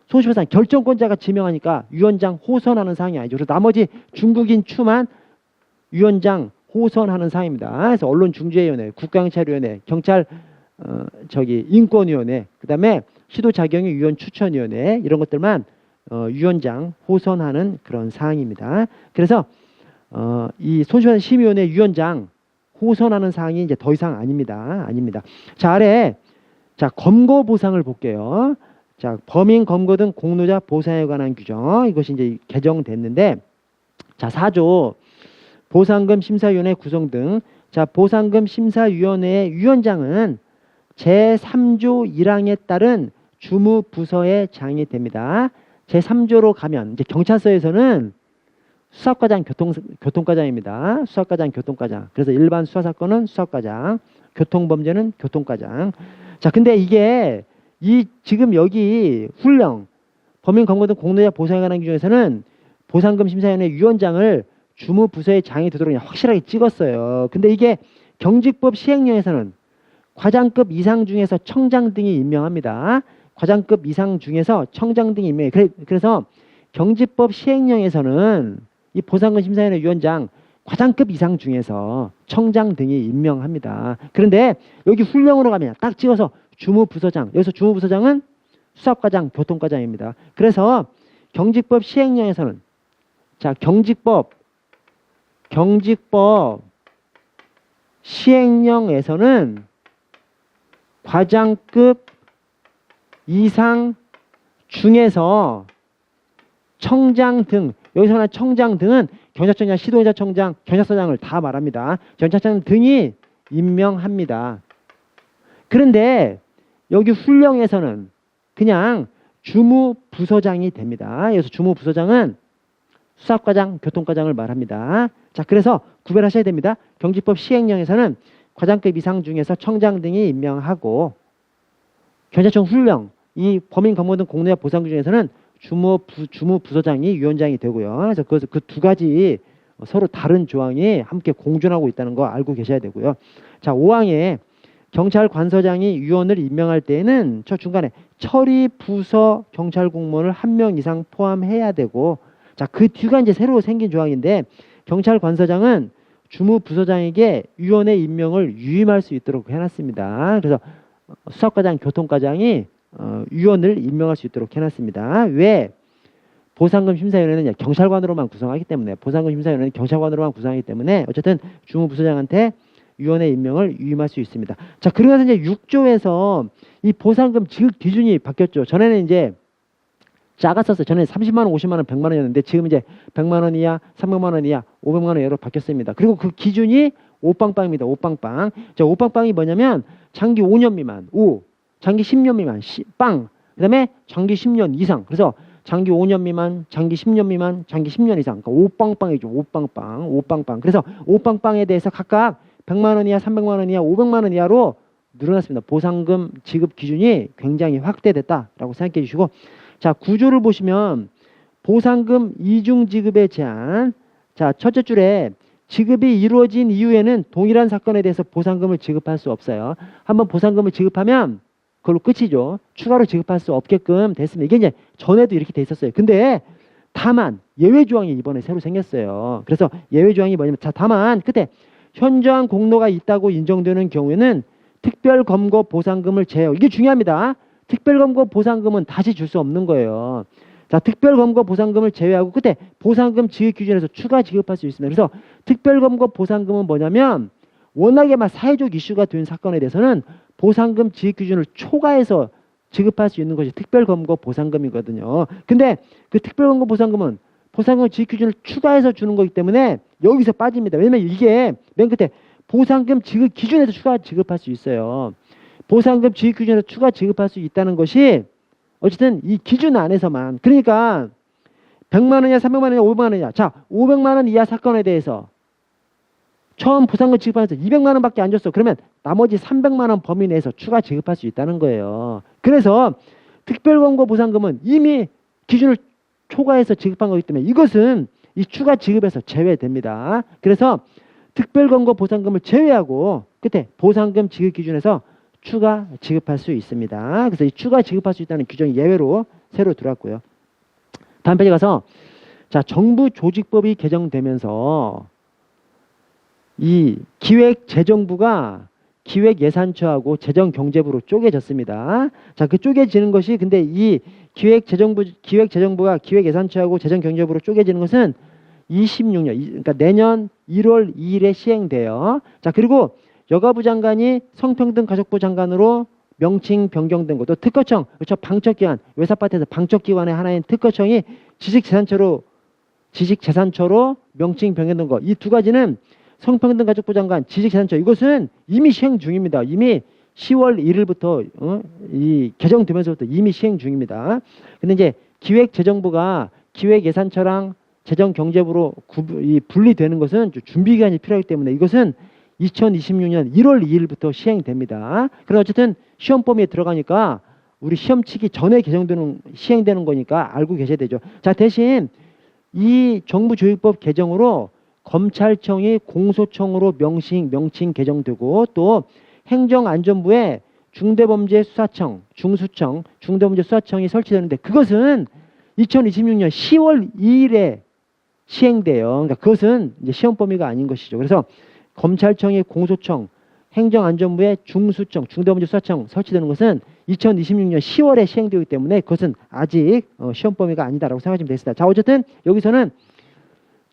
손실보상 결정권자가 지명하니까 위원장 호선하는 상황이 아니죠. 그래서 나머지 중국인 추만 위원장 호선하는 상황입니다. 그래서 언론중재위원회, 국가경찰위원회, 경찰 인권위원회, 그 다음에 시도자경위 위원 추천위원회 이런 것들만 위원장 호선하는 그런 사항입니다. 그래서 이 손심원의 심의위원회 위원장 호선하는 사항이 이제 더 이상 아닙니다. 아닙니다. 자, 아래 자, 검거 보상을 볼게요. 자, 범인 검거 등 공로자 보상에 관한 규정. 이것이 이제 개정됐는데 자, 4조 보상금 심사위원회 구성 등 자, 보상금 심사위원회의 위원장은 제3조 1항에 따른 주무부서의 장이 됩니다. 제3조로 가면 이제 경찰서에서는 수사과장 교통과장입니다. 수사과장 교통과장. 그래서 일반 수사사건은 수사과장, 교통범죄는 교통과장. 자, 근데 이게 지금 여기 훈령 범인 검거 등 공로자 보상에 관한 규정에서는 보상금 심사위원회 위원장을 주무부서의 장이 되도록 그냥 확실하게 찍었어요. 근데 이게 경직법 시행령에서는 과장급 이상 중에서 청장 등이 임명합니다. 과장급 이상 중에서 청장 등이 임명해. 그래서 경직법 시행령에서는 이 보상금 심사위원회 위원장 과장급 이상 중에서 청장 등이 임명합니다. 그런데 여기 훈령으로 가면 딱 찍어서 주무부서장. 여기서 주무부서장은 수사과장, 교통과장입니다. 그래서 경직법 시행령에서는 자, 경직법 시행령에서는 과장급 이상 중에서 청장 등, 여기서는 청장 등은 경찰청장, 시도의사청장, 경찰서장을 다 말합니다. 경찰청 등이 임명합니다. 그런데 여기 훈령에서는 그냥 주무부서장이 됩니다. 여기서 주무부서장은 수사과장, 교통과장을 말합니다. 자, 그래서 구별하셔야 됩니다. 경직법 시행령에서는 과장급 이상 중에서 청장 등이 임명하고 경찰청 훈령, 이 범인 검거 등 공로자 보상 중에서는 주무부서장이 위원장이 되고요. 그래서 그 두 가지 서로 다른 조항이 함께 공존하고 있다는 거 알고 계셔야 되고요. 자, 5항에 경찰관서장이 위원을 임명할 때에는 저 중간에 처리 부서 경찰 공무원을 1명 이상 포함해야 되고, 자, 그 뒤가 이제 새로 생긴 조항인데 경찰관서장은 주무부서장에게 위원의 임명을 유임할 수 있도록 해놨습니다. 그래서 수사과장, 교통과장이 위원을 임명할 수 있도록 해놨습니다. 왜? 보상금 심사위원회는 경찰관으로만 구성하기 때문에, 보상금 심사위원회는 경찰관으로만 구성하기 때문에 어쨌든 주무부서장한테 위원회 임명을 유임할 수 있습니다. 자, 그러면서 이제 6조에서 이 보상금 지급 기준이 바뀌었죠. 전에는 이제 작았었어요. 전에 30만 원, 50만 원, 100만 원이었는데 지금 이제 100만 원 이하, 300만 원 이하, 500만 원 이하로 바뀌었습니다. 그리고 그 기준이 오빵빵입니다. 오빵빵. 자, 오빵빵이 뭐냐면 장기 5년 미만, 오, 장기 10년 미만, 빵. 그다음에 장기 10년 이상. 그래서 장기 5년 미만, 장기 10년 미만, 장기 10년 이상. 그러니까 오빵빵이죠. 오빵빵. 오빵빵. 그래서 오빵빵에 대해서 각각 100만 원 이하, 300만 원 이하, 500만 원 이하로 늘어났습니다. 보상금 지급 기준이 굉장히 확대됐다라고 생각해 주시고, 자, 구조를 보시면 보상금 이중 지급의 제한. 자, 첫째 줄에 지급이 이루어진 이후에는 동일한 사건에 대해서 보상금을 지급할 수 없어요. 한번 보상금을 지급하면 그걸로 끝이죠. 추가로 지급할 수 없게끔 됐습니다. 이게 이제 전에도 이렇게 돼 있었어요. 근데 다만 예외 조항이 이번에 새로 생겼어요. 그래서 예외 조항이 뭐냐면, 자, 다만 끝에 현저한 공로가 있다고 인정되는 경우에는 특별검거 보상금을 제외하고, 이게 중요합니다. 특별검거 보상금은 다시 줄 수 없는 거예요. 자, 특별검거 보상금을 제외하고 끝에 보상금 지급 기준에서 추가 지급할 수 있습니다. 그래서 특별검거 보상금은 뭐냐면 워낙에 막 사회적 이슈가 된 사건에 대해서는 보상금 지급 기준을 초과해서 지급할 수 있는 것이 특별검거 보상금이거든요. 근데 그 특별검거 보상금은 보상금 지급 기준을 추가해서 주는 거기 때문에 여기서 빠집니다. 왜냐면 이게 맨 끝에 보상금 지급 기준에서 추가 지급할 수 있어요. 보상금 지급 기준에서 추가 지급할 수 있다는 것이 어쨌든 이 기준 안에서만, 그러니까 100만 원 이하, 300만 원 이하, 500만 원 이하. 자, 500만 원 이하 사건에 대해서 처음 보상금 지급하면서 200만 원밖에 안 줬어. 그러면 나머지 300만 원 범위 내에서 추가 지급할 수 있다는 거예요. 그래서 특별검거 보상금은 이미 기준을 초과해서 지급한 거기 때문에 이것은 이 추가 지급에서 제외됩니다. 그래서 특별검거 보상금을 제외하고 끝에 보상금 지급 기준에서 추가 지급할 수 있습니다. 그래서 이 추가 지급할 수 있다는 규정이 예외로 새로 들어왔고요. 다음 페이지 가서, 자, 정부 조직법이 개정되면서 이 기획재정부가 기획예산처하고 재정경제부로 쪼개졌습니다. 자, 그 쪼개지는 것이 근데 이 기획재정부가 기획예산처하고 재정경제부로 쪼개지는 것은 26년, 그러니까 내년 1월 2일에 시행돼요. 자, 그리고 여가부 장관이 성평등가족부 장관으로 명칭 변경된 것도 특허청, 그렇죠? 방첩기관, 외사파트에서 방첩기관의 하나인 특허청이 지식재산처로 명칭 변경된 거. 이 두 가지는 성평등가족부 장관, 지식재산처 이것은 이미 시행 중입니다. 이미 10월 1일부터 이 개정되면서부터 이미 시행 중입니다. 근데 이제 기획재정부가 기획예산처랑 재정경제부로 분리되는 것은 준비 기간이 필요하기 때문에 이것은 2026년 1월 2일부터 시행됩니다. 그래서 어쨌든 시험 범위에 들어가니까 우리 시험 치기 전에 시행되는 거니까 알고 계셔야 되죠. 자, 대신 이 정부조직법 개정으로 검찰청이 공소청으로 명칭 개정되고 또 행정안전부에 중대범죄수사청, 중대범죄수사청이 설치되는데 그것은 2026년 10월 2일에 시행돼요. 그러니까 그것은 이제 시험 범위가 아닌 것이죠. 그래서 검찰청의 공소청, 행정안전부의 중대범죄수사청 설치되는 것은 2026년 10월에 시행되기 때문에 그것은 아직 시험 범위가 아니다라고 생각하시면 되겠습니다. 자, 어쨌든 여기서는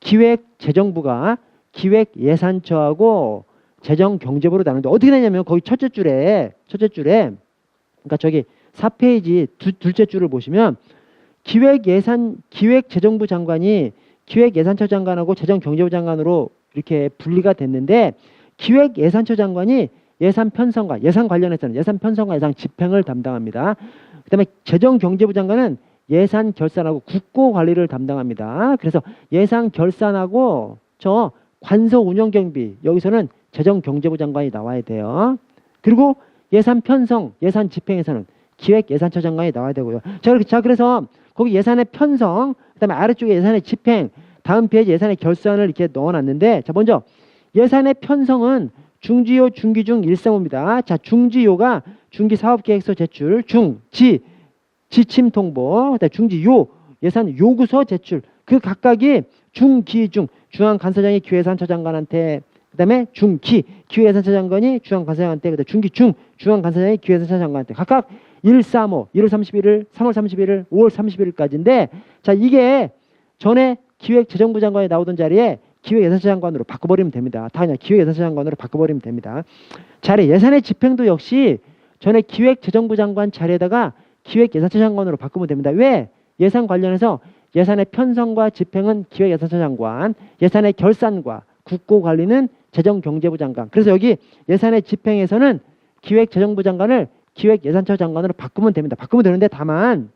기획재정부가 기획예산처하고 재정경제부로 나누는데 어떻게 되냐면 거기 첫째 줄에 그러니까 저기 4페이지 둘째 줄을 보시면 기획재정부 장관이 기획예산처 장관하고 재정경제부 장관으로 이렇게 분리가 됐는데 기획예산처 장관이 예산 편성과 예산 관련해서는 예산 편성과 예산 집행을 담당합니다. 그다음에 재정경제부 장관은 예산 결산하고 국고 관리를 담당합니다. 그래서 예산 결산하고 저 관서 운영 경비 여기서는 재정경제부 장관이 나와야 돼요. 그리고 예산 편성, 예산 집행에서는 기획예산처 장관이 나와야 되고요. 자, 그래서 거기 예산의 편성, 그다음에 아래쪽에 예산의 집행, 다음 페이지 예산의 결산을 이렇게 넣어놨는데 자, 먼저 예산의 편성은 중지요, 중기중 일사무입니다. 자, 중지요가 중기사업계획서 제출, 지침 통보, 그다음에 중지요, 예산 요구서 제출. 그 각각이 중기중, 중앙간사장이 기획예산처 장관한테, 그다음에 기획예산처 장관이 중앙간사장한테, 그다음에 중기중, 중앙간사장이 기획예산처 장관한테 각각 135, 1월 31일, 3월 31일, 5월 31일까지인데 자, 이게 전에 기획재정부 장관이 나오던 자리에 기획예산처 장관으로 바꿔버리면 됩니다. 다 그냥 기획예산처 장관으로 바꿔버리면 됩니다. 자리 예산의 집행도 역시 전에 기획재정부 장관 자리에다가 기획예산처 장관으로 바꾸면 됩니다. 왜? 예산 관련해서 예산의 편성과 집행은 기획예산처 장관, 예산의 결산과 국고 관리는 재정경제부 장관. 그래서 여기 예산의 집행에서는 기획재정부 장관을 기획예산처 장관으로 바꾸면 됩니다. 바꾸면 되는데 다만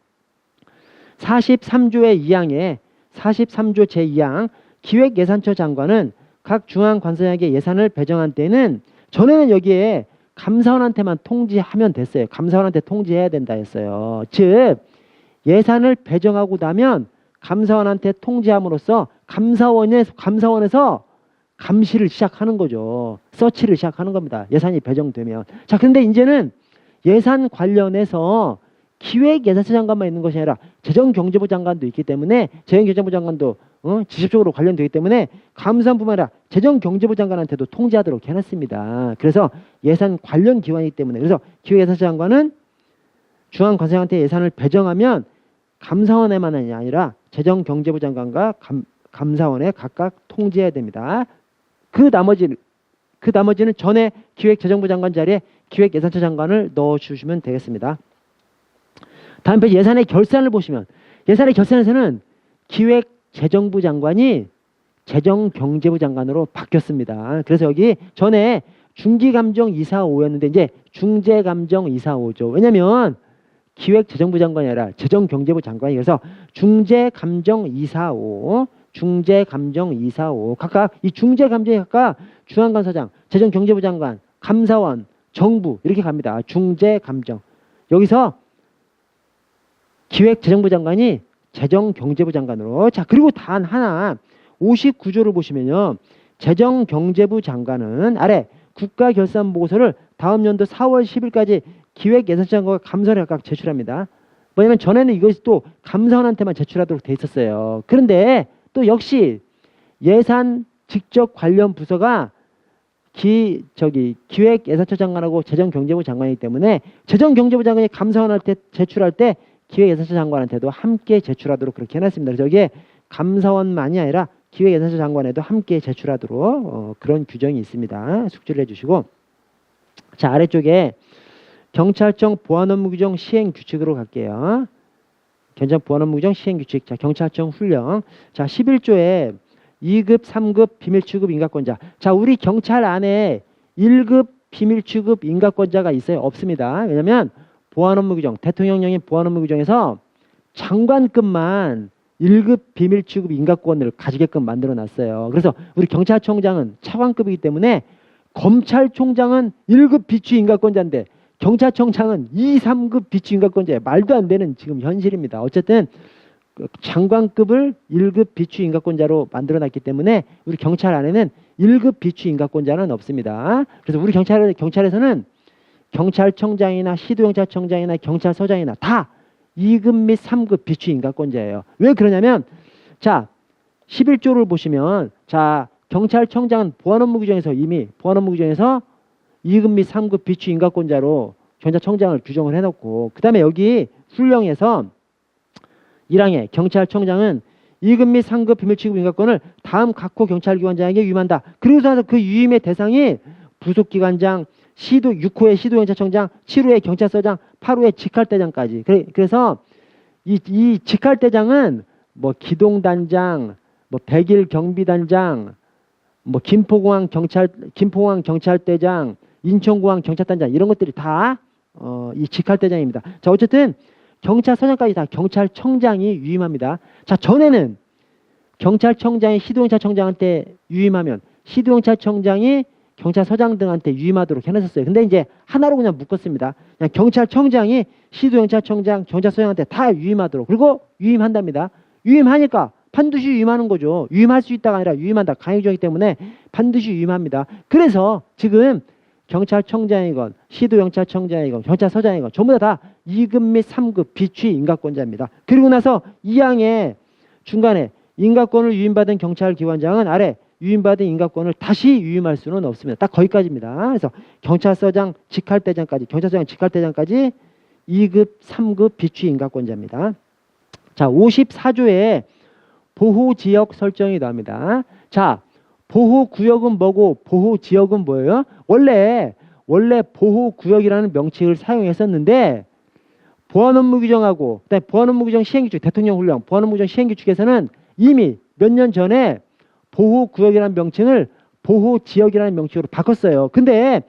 43조의 2항에 43조 제2항 기획예산처 장관은 각 중앙관서장에게 예산을 배정한 때는 전에는 여기에 감사원한테만 통지하면 됐어요. 감사원한테 통지해야 된다 했어요. 즉 예산을 배정하고 나면 감사원한테 통지함으로써 감사원에서 감시를 시작하는 거죠. 서치를 시작하는 겁니다. 예산이 배정되면. 자, 근데 이제는 예산 관련해서 기획예산처 장관만 있는 것이 아니라 재정경제부 장관도 있기 때문에 재정경제부 장관도 직접적으로 관련되기 때문에 감사원뿐만 아니라 재정경제부 장관한테도 통지하도록 해놨습니다. 그래서 예산 관련 기관이기 때문에 그래서 기획예산처 장관은 중앙관서장한테 예산을 배정하면 감사원에만이 아니라 재정경제부 장관과 감사원에 각각 통지해야 됩니다. 그 나머지는 전에 기획재정부 장관 자리에 기획예산처 장관을 넣어주시면 되겠습니다. 다음 페이지 예산의 결산을 보시면 예산의 결산에서는 기획재정부 장관이 재정경제부 장관으로 바뀌었습니다. 그래서 여기 전에 중기감정 245였는데 이제 중재감정 245죠. 왜냐하면 기획재정부 장관이 아니라 재정경제부 장관이 그래서 중재감정 245 각각 이 중재감정이 각각 중앙관서장, 재정경제부 장관, 감사원, 정부 이렇게 갑니다. 중재감정. 여기서 기획재정부 장관이 재정경제부 장관으로 자 그리고 단 하나 59조를 보시면요. 재정경제부 장관은 아래 국가결산보고서를 다음 연도 4월 10일까지 기획예산처 장관과 감사원에 각각 제출합니다. 왜냐하면 전에는 이것이 또 감사원한테만 제출하도록 돼 있었어요. 그런데 또 역시 예산 직접 관련 부서가 기획예산처 장관하고 재정경제부 장관이기 때문에 재정경제부 장관이 감사원할 때 제출할 때 기획예산처 장관한테도 함께 제출하도록 그렇게 해놨습니다. 그래서 여기에 감사원만이 아니라 기획예산처 장관에도 함께 제출하도록 그런 규정이 있습니다. 숙지를 해주시고, 자, 아래쪽에 경찰청 보안업무 규정 시행 규칙으로 갈게요. 경찰 보안업무 규정 시행 규칙. 자, 경찰청 훈령. 자, 11조에 2급, 3급 비밀 취급 인가권자. 자, 우리 경찰 안에 1급 비밀 취급 인가권자가 있어요? 없습니다. 왜냐면 보안업무 규정, 대통령령인 보안업무 규정에서 장관급만 1급 비밀 취급 인가권을 가지게끔 만들어 놨어요. 그래서 우리 경찰청장은 차관급이기 때문에 검찰총장은 1급 비취 인가권자인데 경찰청장은 2, 3급 비취 인가권자예요. 말도 안 되는 지금 현실입니다. 어쨌든 장관급을 1급 비취 인가권자로 만들어 놨기 때문에 우리 경찰 안에는 1급 비취 인가권자는 없습니다. 그래서 우리 경찰에서는 경찰청장이나 시도경찰청장이나 경찰서장이나 다 2급 및 3급 비취 인가권자예요. 왜 그러냐면, 자, 11조를 보시면, 자, 경찰청장은 보안업무 규정에서 이미 보안업무 규정에서 2급 및 3급 비취 인가권자로 경찰청장을 규정을 해놓고, 그 다음에 여기 훈령에서 1항에 경찰청장은 2급 및 3급 비밀 취급 인가권을 다음 각호 경찰기관장에게 위임한다. 그리고서 그 위임의 대상이 부속기관장, 6호의 시도경찰청장, 7호의 경찰서장, 8호의 직할대장까지. 그래서 이 직할대장은 뭐 기동단장, 뭐 백일 경비단장, 뭐 김포공항 경찰대장, 인천공항 경찰단장 이런 것들이 다 이 직할대장입니다. 자, 어쨌든 경찰서장까지 다 경찰청장이 위임합니다. 자, 전에는 경찰청장이 시도경찰청장한테 위임하면 시도경찰청장이 경찰서장 등한테 위임하도록 해놨었어요. 근데 이제 하나로 그냥 묶었습니다. 그냥 경찰청장이 시도경찰청장, 경찰서장한테 다 위임하도록. 그리고 위임한답니다. 위임하니까 반드시 위임하는 거죠. 위임할 수 있다가 아니라 위임한다. 강요적이기 때문에 반드시 위임합니다. 그래서 지금 경찰청장이건 시도경찰청장이건 경찰서장이건 전부 다 2급 및 3급 비취 인가권자입니다. 그리고 나서 2항의 중간에 인가권을 위임받은 경찰기관장은 아래 위임받은 인가권을 다시 위임할 수는 없습니다. 딱 거기까지입니다. 그래서 경찰서장 직할대장까지, 경찰서장 직할대장까지 2급, 3급 비취 인가권자입니다. 자, 54조에 보호지역 설정이 나옵니다. 자, 보호구역은 뭐고 보호지역은 뭐예요? 원래 보호구역이라는 명칭을 사용했었는데 보안업무 규정하고 그다음에 보안업무 규정 시행규칙, 대통령훈령, 보안업무 규정 시행규칙에서는 이미 몇 년 전에 보호구역이라는 명칭을 보호지역이라는 명칭으로 바꿨어요. 근데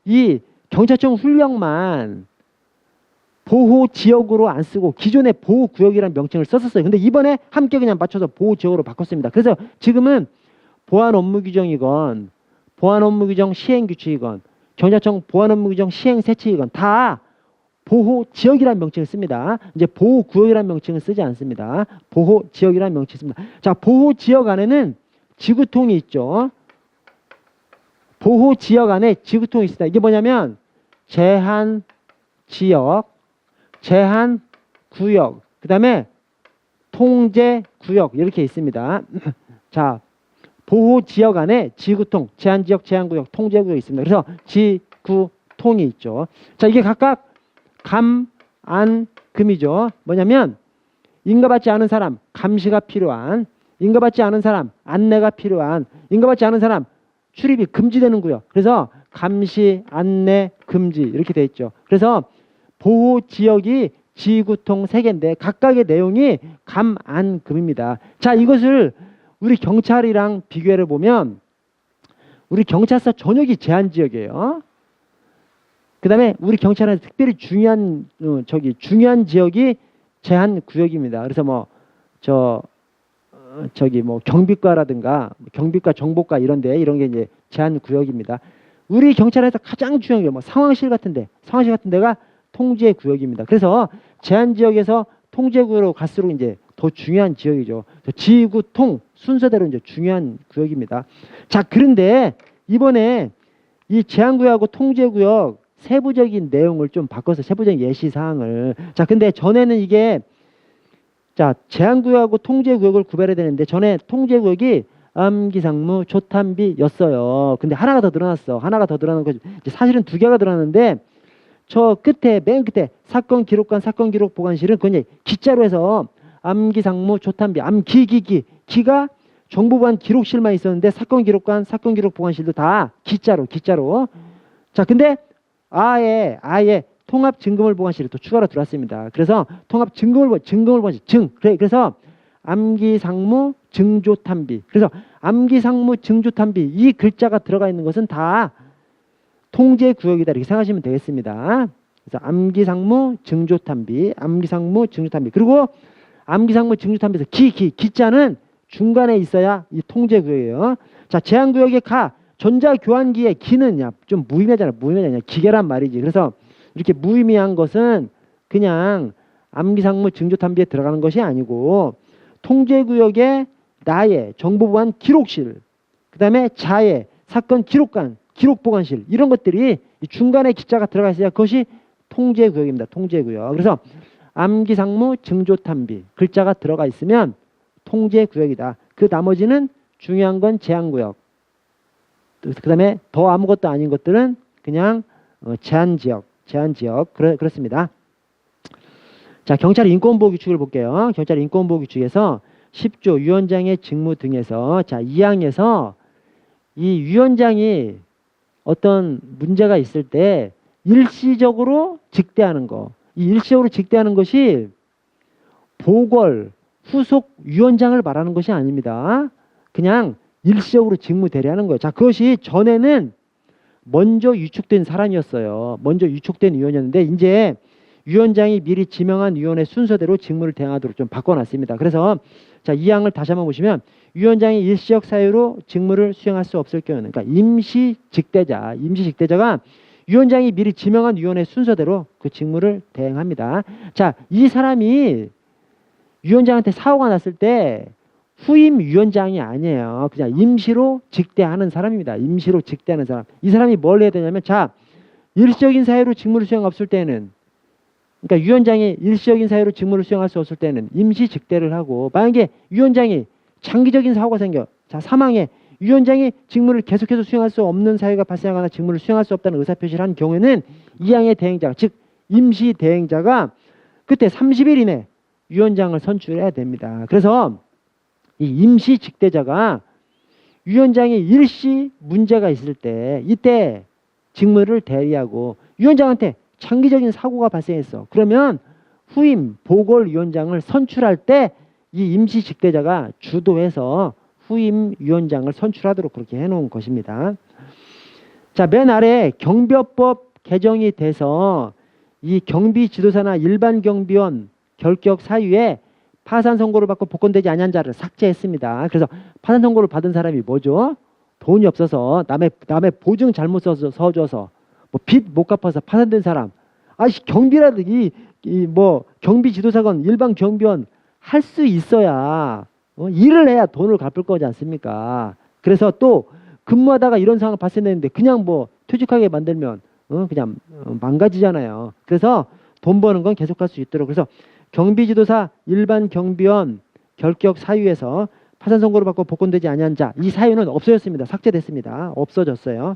이 경찰청 훈령만 보호지역으로 안 쓰고 기존에 보호구역이라는 명칭을 썼었어요. 근데 이번에 함께 그냥 맞춰서 보호지역으로 바꿨습니다. 그래서 지금은 보안업무 규정이건 보안업무 규정 시행규칙이건 경찰청 보안업무 규정 시행세칙이건 다 보호지역이라는 명칭을 씁니다. 이제 보호구역이라는 명칭을 쓰지 않습니다. 보호지역이라는 명칭을 씁니다. 자, 보호지역 안에는 지구통이 있죠. 보호지역 안에 지구통이 있습니다. 이게 뭐냐면 제한지역, 제한구역, 그 다음에 통제구역 이렇게 있습니다. 자, 보호지역 안에 지구통, 제한지역, 제한구역, 통제구역이 있습니다. 그래서 지구통이 있죠. 자, 이게 각각 감, 안, 금이죠. 뭐냐면 인가받지 않은 사람 감시가 필요한, 인가받지 않은 사람 안내가 필요한, 인가받지 않은 사람 출입이 금지되는 구역. 그래서 감시, 안내, 금지 이렇게 돼 있죠. 그래서 보호지역이 지구통 3개인데 각각의 내용이 감, 안, 금입니다. 자, 이것을 우리 경찰이랑 비교해 보면 우리 경찰서 전역이 제한지역이에요. 그 다음에 우리 경찰에서 특별히 중요한 지역이 제한구역입니다. 그래서 경비과라든가 경비과 정보과 이런 게 이제 제한구역입니다. 우리 경찰에서 가장 중요한 게 상황실 같은 데가 통제구역입니다. 그래서 제한지역에서 통제구역으로 갈수록 이제 더 중요한 지역이죠. 지구통 순서대로 이제 중요한 구역입니다. 자, 그런데 이번에 이 제한구역하고 통제구역 세부적인 내용을 좀 바꿔서 세부적인 예시사항을. 자, 근데 전에는 이게 자, 제한구역하고 통제구역을 구별해야 되는데 전에 통제구역이 암기상무 조탄비였어요. 근데 하나가 더 늘어났어. 하나가 더 늘어난 거지. 이제 사실은 두 개가 늘어났는데 저 끝에 맨 끝에 사건 기록관 사건 기록 보관실은 그냥 기자로 해서 암기상무 조탄비 암기기기 기가 정보보안 기록실만 있었는데 사건 기록관 사건 기록 보관실도 다 기자로. 자 근데 아예 통합 증거물 보관실이 또 추가로 들어왔습니다. 그래서 통합 증거물 보관실 그래서 암기상무 증조탄비. 그래서 암기상무 증조탄비 이 글자가 들어가 있는 것은 다 통제구역이다 이렇게 생각하시면 되겠습니다. 그래서 암기상무 증조탄비 그리고 암기상무 증조탄비에서 기자는 중간에 있어야 이 통제구역이에요. 자 제한구역의 전자교환기의 기는 좀 무의미하잖아. 기계란 말이지. 그래서 이렇게 무의미한 것은 그냥 암기상무 증조탄비에 들어가는 것이 아니고 통제구역의 나의 정보보안 기록실, 그 다음에 자의 사건 기록관, 기록보관실 이런 것들이 이 중간에 기자가 들어가 있어야 그것이 통제구역입니다. 통제구역. 그래서 암기상무 증조탄비 글자가 들어가 있으면 통제구역이다. 그 나머지는 중요한 건 제한구역. 그 다음에 더 아무것도 아닌 것들은 그냥 제한지역 그렇습니다. 자 경찰 인권보호 규칙을 볼게요. 경찰 인권보호 규칙에서 10조 위원장의 직무 등에서 자 2항에서 이 위원장이 어떤 문제가 있을 때 일시적으로 직대하는 거. 이 일시적으로 직대하는 것이 보궐 후속 위원장을 말하는 것이 아닙니다. 그냥 일시적으로 직무 대리하는 거예요. 자 그것이 전에는 먼저 위촉된 사람이었어요. 먼저 위촉된 위원이었는데 이제 위원장이 미리 지명한 위원의 순서대로 직무를 대행하도록 좀 바꿔놨습니다. 그래서 자, 이 항을 다시 한번 보시면 위원장이 일시적 사유로 직무를 수행할 수 없을 경우는 그러니까 임시 직대자가 위원장이 미리 지명한 위원의 순서대로 그 직무를 대행합니다. 자, 이 사람이 위원장한테 사고가 났을 때 후임 위원장이 아니에요. 그냥 임시로 직대하는 사람입니다. 임시로 직대하는 사람. 이 사람이 뭘 해야 되냐면 자, 일시적인 사유로 직무를 수행 없을 때는 그러니까 위원장이 일시적인 사유로 직무를 수행할 수 없을 때는 임시 직대를 하고 만약에 위원장이 장기적인 사고가 생겨 자 사망에 위원장이 직무를 계속해서 수행할 수 없는 사유가 발생하거나 직무를 수행할 수 없다는 의사표시를 한 경우에는 이항의 대행자 즉 임시 대행자가 그때 30일 이내 위원장을 선출해야 됩니다. 그래서 이 임시 직대자가 위원장이 일시 문제가 있을 때 이때 직무를 대리하고 위원장한테 장기적인 사고가 발생했어. 그러면 후임 보궐위원장을 선출할 때 이 임시 직대자가 주도해서 후임 위원장을 선출하도록 그렇게 해놓은 것입니다. 자, 맨 아래 경비업법 개정이 돼서 이 경비지도사나 일반 경비원 결격 사유에 파산 선고를 받고 복권되지 아니한 자를 삭제했습니다. 그래서 파산 선고를 받은 사람이 뭐죠? 돈이 없어서 남의 보증 잘못 서줘서 뭐 빚 못 갚아서 파산된 사람. 아씨 경비라도 뭐 경비 지도사건 일반 경비원 할 수 있어야 일을 해야 돈을 갚을 거지 않습니까? 그래서 또 근무하다가 이런 상황 발생했는데 그냥 뭐 퇴직하게 만들면 그냥 망가지잖아요. 그래서 돈 버는 건 계속할 수 있도록 그래서 경비지도사 일반 경비원 결격 사유에서 파산 선고를 받고 복권되지 아니한 자 이 사유는 없어졌습니다. 삭제됐습니다. 없어졌어요.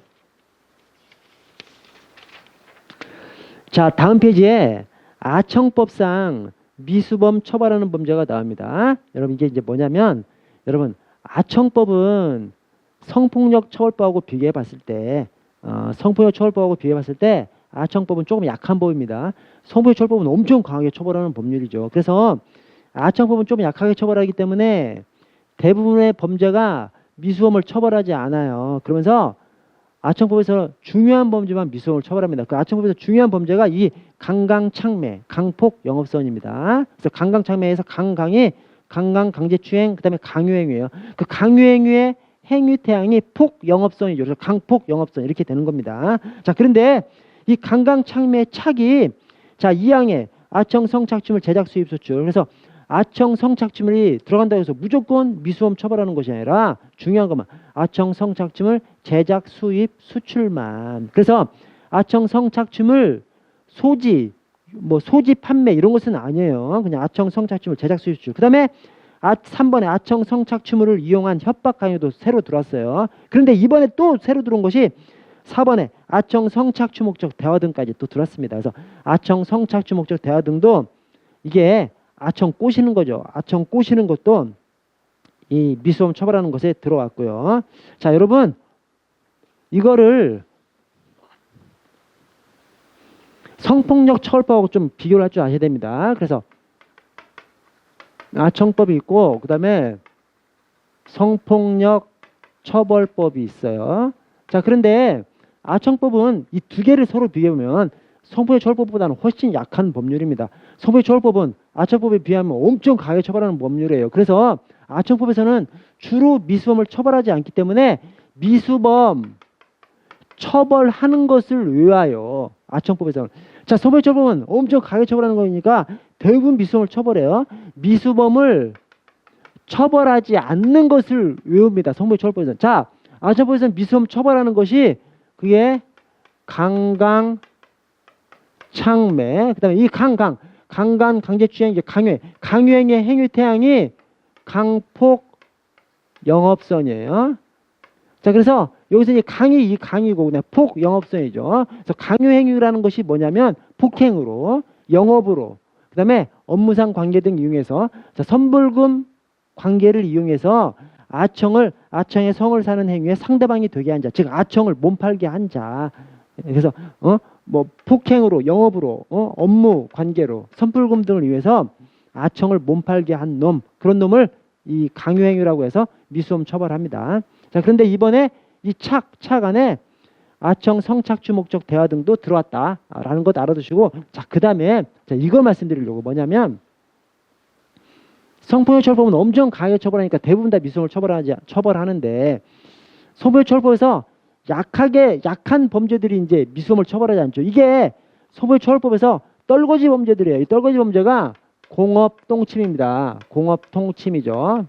자 다음 페이지에 아청법상 미수범 처벌하는 범죄가 나옵니다. 여러분 이게 이제 뭐냐면 여러분 아청법은 성폭력 처벌법하고 비교해 봤을 때 성폭력 처벌법하고 비교해 봤을 때 아청법은 조금 약한 법입니다. 성폭력 처벌법은 엄청 강하게 처벌하는 법률이죠. 그래서 아청법은 좀 약하게 처벌하기 때문에 대부분의 범죄가 미수범을 처벌하지 않아요. 그러면서 아청법에서 중요한 범죄만 미수범을 처벌합니다. 그 아청법에서 중요한 범죄가 이 강강창매, 강폭 영업선입니다. 그래서 강강창매에서 강강이 강강 강제추행, 그다음에 강요행위예요. 그 강요행위의 행위 태양이 폭 영업선이죠. 그래서 강폭 영업선 이렇게 되는 겁니다. 자 그런데 이 강강창매 착이 자 2항에 아청 성착취물 제작 수입 수출 그래서 아청 성착취물이 들어간다고 해서 무조건 미수범 처벌하는 것이 아니라 중요한 것만 아청 성착취물 제작 수입 수출만 그래서 아청 성착취물 소지 뭐 소지 판매 이런 것은 아니에요. 그냥 아청 성착취물 제작 수입 수출 그 다음에 3번에 아청 성착취물을 이용한 협박 강요도 새로 들어왔어요. 그런데 이번에 또 새로 들어온 것이 4번에 아청 성착취 목적 대화 등까지 또 들어왔습니다. 그래서 아청 성착취 목적 대화 등도 이게 아청 꼬시는 거죠. 아청 꼬시는 것도 이 미수범 처벌하는 것에 들어왔고요. 자, 여러분 이거를 성폭력 처벌법하고 좀 비교를 할 줄 아셔야 됩니다. 그래서 아청법이 있고 그 다음에 성폭력 처벌법이 있어요. 자, 그런데 아청법은 이 두 개를 서로 비교해보면 성폭력 처벌법보다는 훨씬 약한 법률입니다. 성폭력 처벌법은 아청법에 비하면 엄청 강하게 처벌하는 법률이에요. 그래서 아청법에서는 주로 미수범을 처벌하지 않기 때문에 미수범 처벌하는 것을 외워요. 아청법에서는. 자, 성폭력 처벌은 엄청 강하게 처벌하는 거니까 대부분 미수범을 처벌해요. 미수범을 처벌하지 않는 것을 외웁니다. 성폭력 처벌법에서는. 자, 아청법에서는 미수범 처벌하는 것이 그게 강간, 창매, 그 다음에 이 강간, 강제추행, 이제 강요행위의 행위 태양이 강폭, 영업선이에요. 자, 그래서 여기서 이제 이 강이고, 그냥 폭, 영업선이죠. 그래서 강요행위라는 것이 뭐냐면 폭행으로, 영업으로, 그 다음에 업무상 관계 등 이용해서, 자, 선불금 관계를 이용해서 아청의 성을 사는 행위에 상대방이 되게 한 자, 즉 아청을 몸팔게 한 자. 그래서 뭐 폭행으로, 영업으로, 업무 관계로, 선불금 등을 위해서 아청을 몸팔게 한 놈, 그런 놈을 이 강요행위라고 해서 미수범 처벌합니다. 자, 그런데 이번에 이 착 안에 아청 성착취 목적 대화 등도 들어왔다라는 것 알아두시고, 자, 그 다음에 이걸 말씀드리려고 뭐냐면 성폭력 처벌법은 엄청 강하게 처벌하니까 대부분 다 미수범을 처벌하는데 성폭력 처벌법에서 약한 범죄들이 이제 미수범을 처벌하지 않죠. 이게 성폭력 처벌법에서 떨거지 범죄들이에요. 이 떨거지 범죄가 공업 똥침입니다. 공업 통침이죠.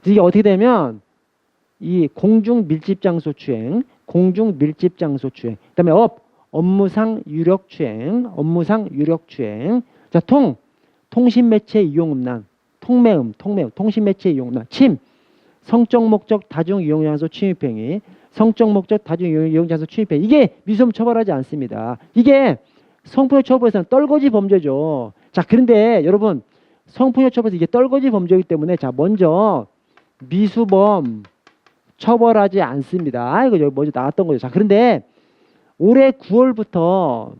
이게 어떻게 되면 이 공중 밀집 장소 추행, 그다음에 업무상 유력 추행, 자, 통신 매체 이용 음란, 통매음, 통신 매체 이용 음란, 침, 성적 목적 다중 이용 장소 침입 행위, 성적 목적 다중 이용 장소 침입 행위. 이게 미수범 처벌하지 않습니다. 이게 성폭력 처벌에서는 떨거지 범죄죠. 자, 그런데 여러분 성폭력 처벌에서 이게 떨거지 범죄이기 때문에 자, 먼저 미수범 처벌하지 않습니다. 이거 여기 먼저 나왔던 거죠. 자, 그런데 올해 9월부터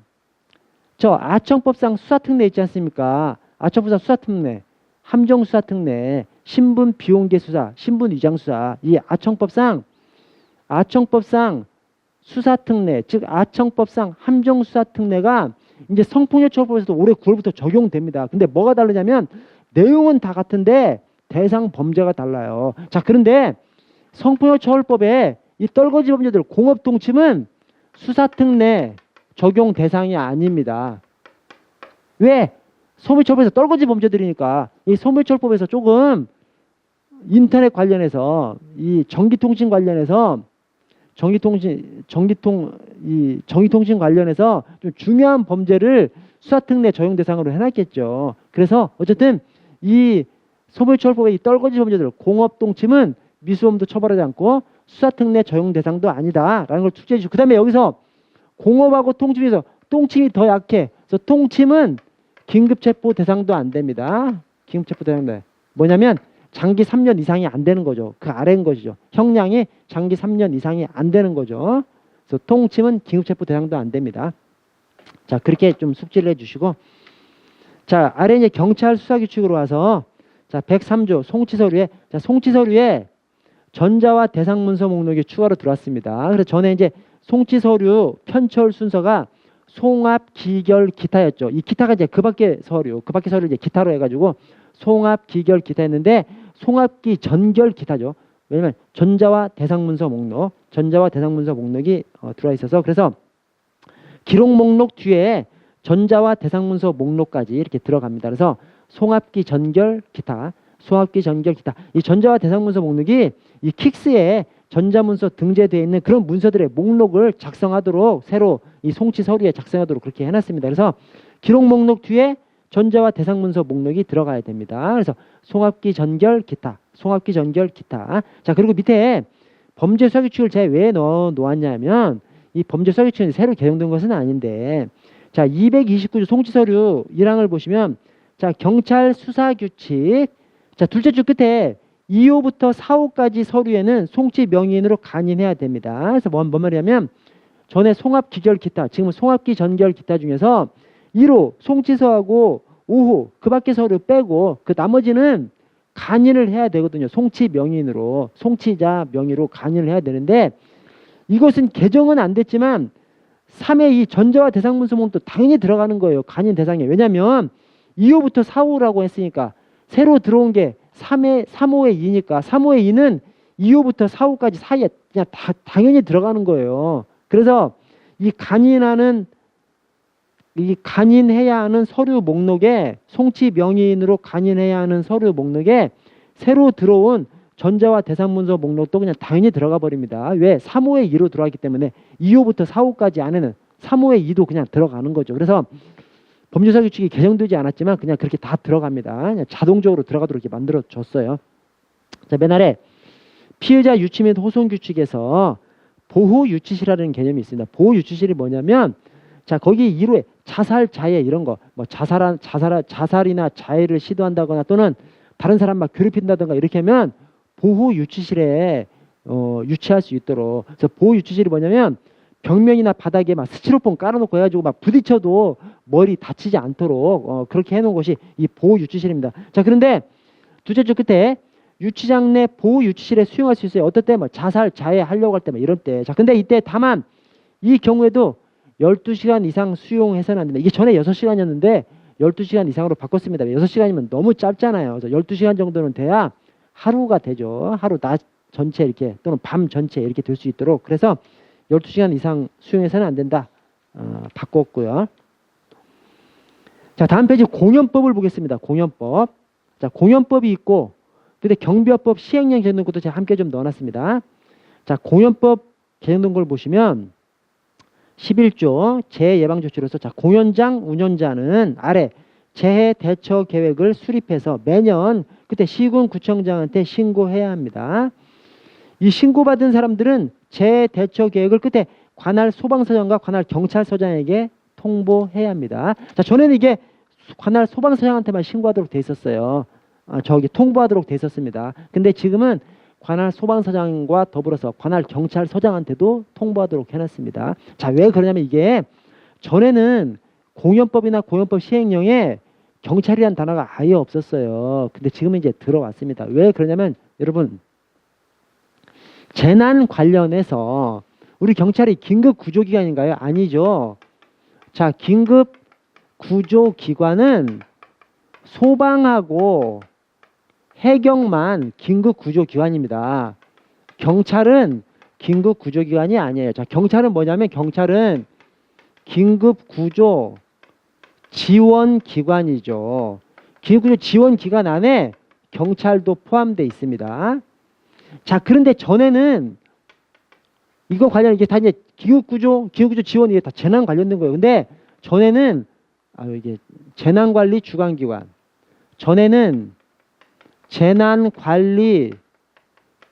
저 아청법상 수사특례 있지 않습니까? 아청법상 수사특례, 함정수사특례, 신분 비공개 수사, 신분 위장 수사, 이 아청법상 수사특례, 즉 아청법상 함정수사특례가 이제 성폭력 처벌에서도 올해 9월부터 적용됩니다. 근데 뭐가 다르냐면 내용은 다 같은데 대상 범죄가 달라요. 자, 그런데 성폭력 처벌법에 이 떨거지 범죄들 공업통침은 수사특례 적용 대상이 아닙니다. 왜? 성폭력처벌에서 떨거지 범죄들이니까 이 성폭력처벌법에서 조금 인터넷 관련해서 이 전기통신 관련해서 전기통신 관련해서 좀 중요한 범죄를 수사특례 적용 대상으로 해놨겠죠. 그래서 어쨌든 이 성폭력처벌법의 이 떨거지 범죄들 공업통침은 미수범도 처벌하지 않고 수사특례 적용 대상도 아니다라는 걸 숙지해 주시고, 그 다음에 여기서 공업하고 통침에서 통침이 더 약해. 그래서 통침은 긴급체포 대상도 안 됩니다. 긴급체포 대상도 뭐냐면 장기 3년 이상이 안 되는 거죠. 그 아래인 것이죠. 형량이 장기 3년 이상이 안 되는 거죠. 그래서 통침은 긴급체포 대상도 안 됩니다. 자, 그렇게 좀 숙지를 해주시고, 자, 아래 이제 경찰 수사규칙으로 와서 자, 103조 송치서류에 전자와 대상문서 목록이 추가로 들어왔습니다. 그래서 전에 이제 송치서류 편철 순서가 송합, 기결, 기타였죠. 이 기타가 이제 그 밖에 서류를 이제 기타로 해가지고 송합, 기결, 기타 했는데 송합기, 전결, 기타죠. 왜냐면 전자와 대상문서 목록이 들어와 있어서, 그래서 기록 목록 뒤에 전자와 대상문서 목록까지 이렇게 들어갑니다. 그래서 송합기, 전결, 기타. 이 전자와 대상문서 목록이 이 킥스에 전자문서 등재되어 있는 그런 문서들의 목록을 작성하도록 새로 이 송치 서류에 작성하도록 그렇게 해놨습니다. 그래서 기록 목록 뒤에 전제와 대상 문서 목록이 들어가야 됩니다. 그래서 송합기 전결 기타, 송합기 전결 기타. 자, 그리고 밑에 범죄 수사 규칙을 제가 왜 넣어 놓았냐면 이 범죄 수사 규칙은 새로 개정된 것은 아닌데, 자, 229조 송치 서류 1항을 보시면, 자, 경찰 수사 규칙, 자, 둘째 줄 끝에 2호부터 4호까지 서류에는 송치 명의인으로 간인해야 됩니다. 그래서 뭔 말이냐면 전에 송합 기결 기타, 지금은 송합기 전결 기타 중에서 1호 송치서하고 5호 그 밖에 서류 빼고 그 나머지는 간인을 해야 되거든요. 송치 명의인으로, 송치자 명의로 간인을 해야 되는데, 이것은 개정은 안 됐지만 3회 이 전제와 대상 문서 목록도 당연히 들어가는 거예요. 간인 대상에. 왜냐하면 2호부터 4호라고 했으니까 새로 들어온 게 3호의 2니까 3호의 2는 2호부터 4호까지 사이에 그냥 다 당연히 들어가는 거예요. 그래서 이 간인해야 하는 서류 목록에, 송치 명의인으로 간인해야 하는 서류 목록에 새로 들어온 전제와 대상 문서 목록도 그냥 당연히 들어가 버립니다. 왜? 3호의 2로 들어가기 때문에 2호부터 4호까지 안에는 3호의 2도 그냥 들어가는 거죠. 그래서 범죄수사 규칙이 개정되지 않았지만 그냥 그렇게 다 들어갑니다. 그냥 자동적으로 들어가도록 이렇게 만들어줬어요. 자, 맨 아래 피해자 유치 및 호송 규칙에서 보호 유치시라는 개념이 있습니다. 보호 유치시이 뭐냐면, 자, 거기 1호에 자살, 자해 이런 거, 뭐 자살이나 자해를 시도한다거나 또는 다른 사람 막 괴롭힌다든가 이렇게 하면 보호 유치실에 유치할 수 있도록. 그래서 보호 유치실이 뭐냐면 벽면이나 바닥에 막 스티로폼 깔아놓고 해가지고 막 부딪혀도 머리 다치지 않도록 그렇게 해놓은 것이 이 보호 유치실입니다. 자, 그런데 둘째 줄 끝에 유치장 내 보호 유치실에 수용할 수 있어요. 어떨 때 뭐 자살, 자해 하려고 할 때 막 이럴 때. 자, 근데 이때 다만 이 경우에도 12시간 이상 수용해서는 안 된다. 이게 전에 6시간이었는데 12시간 이상으로 바꿨습니다. 6시간이면 너무 짧잖아요. 그래서 12시간 정도는 돼야 하루가 되죠. 하루 낮 전체 이렇게 또는 밤 전체 이렇게 될 수 있도록. 그래서 12시간 이상 수용해서는 안 된다. 바꿨고요. 자, 다음 페이지 공연법을 보겠습니다. 공연법. 자, 공연법이 있고, 근데 경비화법 시행령 개정된 것도 제가 함께 좀 넣어놨습니다. 자, 공연법 개정된 걸 보시면 11조 재예방조치로서, 자, 공연장 운영자는 아래 재해 대처 계획을 수립해서 매년 그때 시군 구청장한테 신고해야 합니다. 이 신고받은 사람들은 재해 대처 계획을 끝에 관할 소방서장과 관할 경찰서장에게 통보해야 합니다. 자, 전에는 이게 관할 소방서장한테만 신고하도록 돼 있었어요. 통보하도록 돼 있었습니다. 근데 지금은 관할 소방서장과 더불어서 관할 경찰서장한테도 통보하도록 해놨습니다. 자, 왜 그러냐면 이게 전에는 공연법이나 공연법 시행령에 경찰이란 단어가 아예 없었어요. 근데 지금은 이제 들어왔습니다. 왜 그러냐면 여러분, 재난 관련해서 우리 경찰이 긴급 구조기관인가요? 아니죠. 자, 긴급 구조기관은 소방하고 해경만 긴급 구조기관입니다. 경찰은 긴급 구조기관이 아니에요. 자, 경찰은 뭐냐면 경찰은 긴급 구조 지원기관이죠. 긴급구조 지원기관 안에 경찰도 포함되어 있습니다. 자, 그런데 전에는 이거 관련 이게 다 이제 긴급구조 지원 이게 다 재난 관련된 거예요. 근데 전에는 이게 재난관리 주관기관, 전에는 재난관리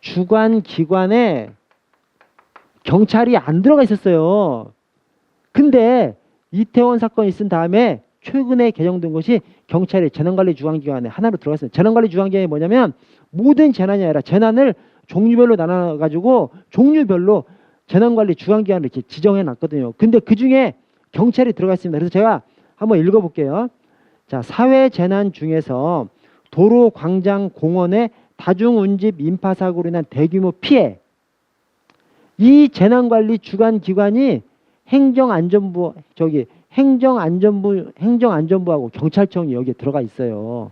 주관기관에 경찰이 안 들어가 있었어요. 근데 이태원 사건이 있은 다음에 최근에 개정된 것이 경찰이 재난관리 주관기관에 하나로 들어갔습니다. 재난관리 주관기관이 뭐냐면 모든 재난이 아니라 재난을 종류별로 나눠가지고 종류별로 재난관리 주관기관을 이렇게 지정해 놨거든요. 근데 그 중에 경찰이 들어가 있습니다. 그래서 제가 한번 읽어볼게요. 자, 사회재난 중에서 도로, 광장, 공원의 다중운집 인파사고로 인한 대규모 피해, 이 재난관리 주관기관이 행정안전부하고 경찰청이 여기에 들어가 있어요.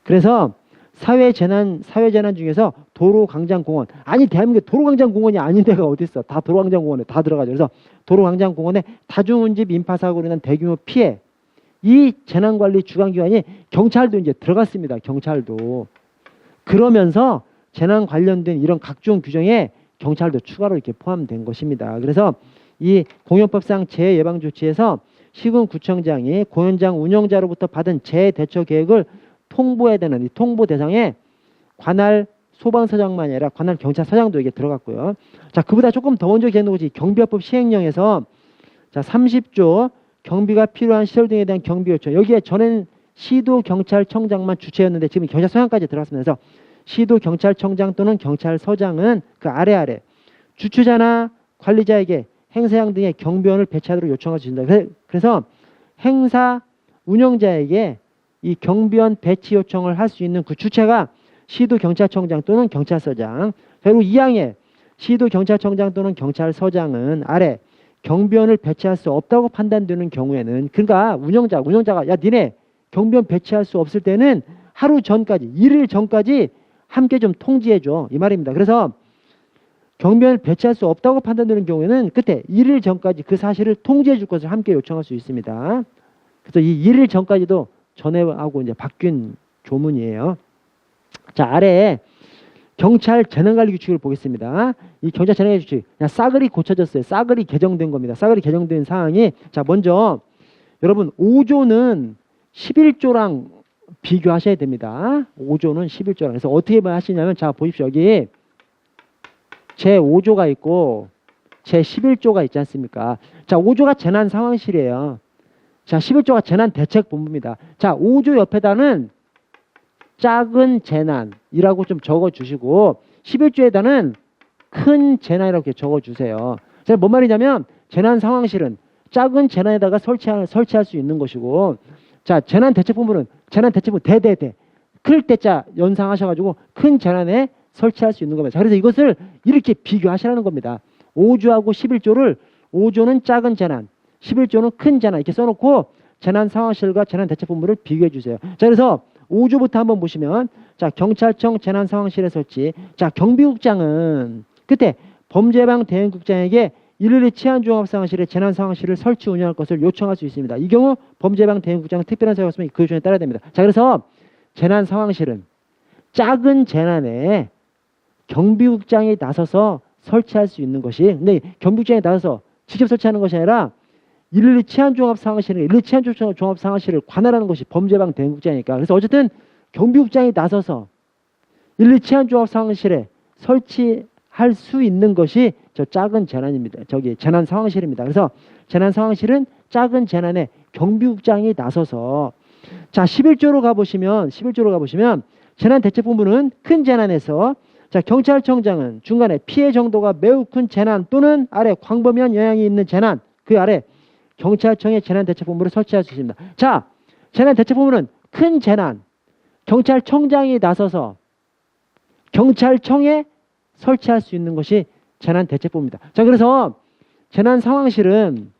그래서 사회재난 중에서 도로, 광장, 공원. 아니, 대한민국에 도로, 광장, 공원이 아닌 데가 어디 있어. 다 도로, 광장, 공원에 다 들어가죠. 그래서 도로, 광장, 공원에 다중운집 인파사고로 인한 대규모 피해, 이 재난관리 주관기관이 경찰도 이제 들어갔습니다. 경찰도. 그러면서 재난 관련된 이런 각종 규정에 경찰도 추가로 이렇게 포함된 것입니다. 그래서 이 공연법상 재해예방조치에서 시군구청장이 공연장 운영자로부터 받은 재대처 계획을 통보해야 되는 이 통보 대상에 관할 소방서장만이 아니라 관할 경찰서장도 이게 들어갔고요. 자, 그보다 조금 더 먼저 계는 것이 경비화법 시행령에서 자, 30조 경비가 필요한 시설 등에 대한 경비 요청. 여기에 전에는 시도경찰청장만 주체였는데 지금 경찰서장까지 들어갔습니다. 그래서 시도경찰청장 또는 경찰서장은 그 아래 주최자나 관리자에게 행사장 등의 경비원을 배치하도록 요청할 수 있습니다. 그래서 행사 운영자에게 이 경비원 배치 요청을 할 수 있는 그 주체가 시도경찰청장 또는 경찰서장. 그리고 2항에 시도경찰청장 또는 경찰서장은 아래 경비원을 배치할 수 없다고 판단되는 경우에는, 그러니까 운영자가 야 니네 경비원 배치할 수 없을 때는 하루 전까지, 1일 전까지 함께 좀 통지해줘, 이 말입니다. 그래서 경비원을 배치할 수 없다고 판단되는 경우에는 그때 1일 전까지 그 사실을 통지해 줄 것을 함께 요청할 수 있습니다. 그래서 이 1일 전까지도 전에하고 이제 바뀐 조문이에요. 자, 아래에 경찰 재난관리 규칙을 보겠습니다. 이 경찰 재난관리 규칙, 그냥 싸그리 고쳐졌어요. 싸그리 개정된 겁니다. 싸그리 개정된 사항이, 자, 먼저 여러분 5조는 11조랑 비교하셔야 됩니다. 5조는 11조랑. 그래서 어떻게 하시냐면, 자, 보십시오. 여기 제5조가 있고 제11조가 있지 않습니까? 자, 5조가 재난상황실이에요. 자, 11조가 재난대책본부입니다. 자, 5조 옆에다는 작은 재난이라고 좀 적어주시고 11조에다는 큰 재난이라고 적어주세요. 자, 뭔 말이냐면 재난상황실은 작은 재난에다가 설치할 수 있는 것이고, 자, 재난대책본부는 재난대책본부 대대대 클 때자 연상하셔가지고 큰 재난에 설치할 수 있는 겁니다. 자, 그래서 이것을 이렇게 비교하시라는 겁니다. 5조하고 11조를 5조는 작은 재난, 11조는 큰 재난 이렇게 써놓고 재난상황실과 재난대책본부를 비교해 주세요. 자, 그래서 5조부터 한번 보시면, 자, 경찰청 재난상황실에 설치. 자, 경비국장은 그때 범죄예방 대응국장에게 112 치안종합상황실에 재난상황실을 설치 운영할 것을 요청할 수 있습니다. 이 경우 범죄예방 대응국장은 특별한 사유가 없으면 그 요청에 따라야 됩니다. 자, 그래서 재난상황실은 작은 재난에 경비국장이 나서서 설치할 수 있는 것이, 근데 경비국장이 나서서 직접 설치하는 것이 아니라 112 치안종합상황실은 112 치안종합상황실을 관할하는 것이 범죄예방 대응국장이니까, 그래서 어쨌든 경비국장이 나서서 112 치안종합상황실에 설치할 수 있는 것이 저 작은 재난입니다. 저기 재난상황실입니다. 그래서 재난상황실은 작은 재난에 경비국장이 나서서, 자, 11조로 가보시면 재난대책본부는 큰 재난에서, 자, 경찰청장은 중간에 피해 정도가 매우 큰 재난 또는 아래 광범위한 영향이 있는 재난, 그 아래 경찰청의 재난대책본부를 설치할 수 있습니다. 자, 재난대책본부는 큰 재난, 경찰청장이 나서서 경찰청에 설치할 수 있는 것이 재난대책본부입니다. 자, 그래서 재난상황실은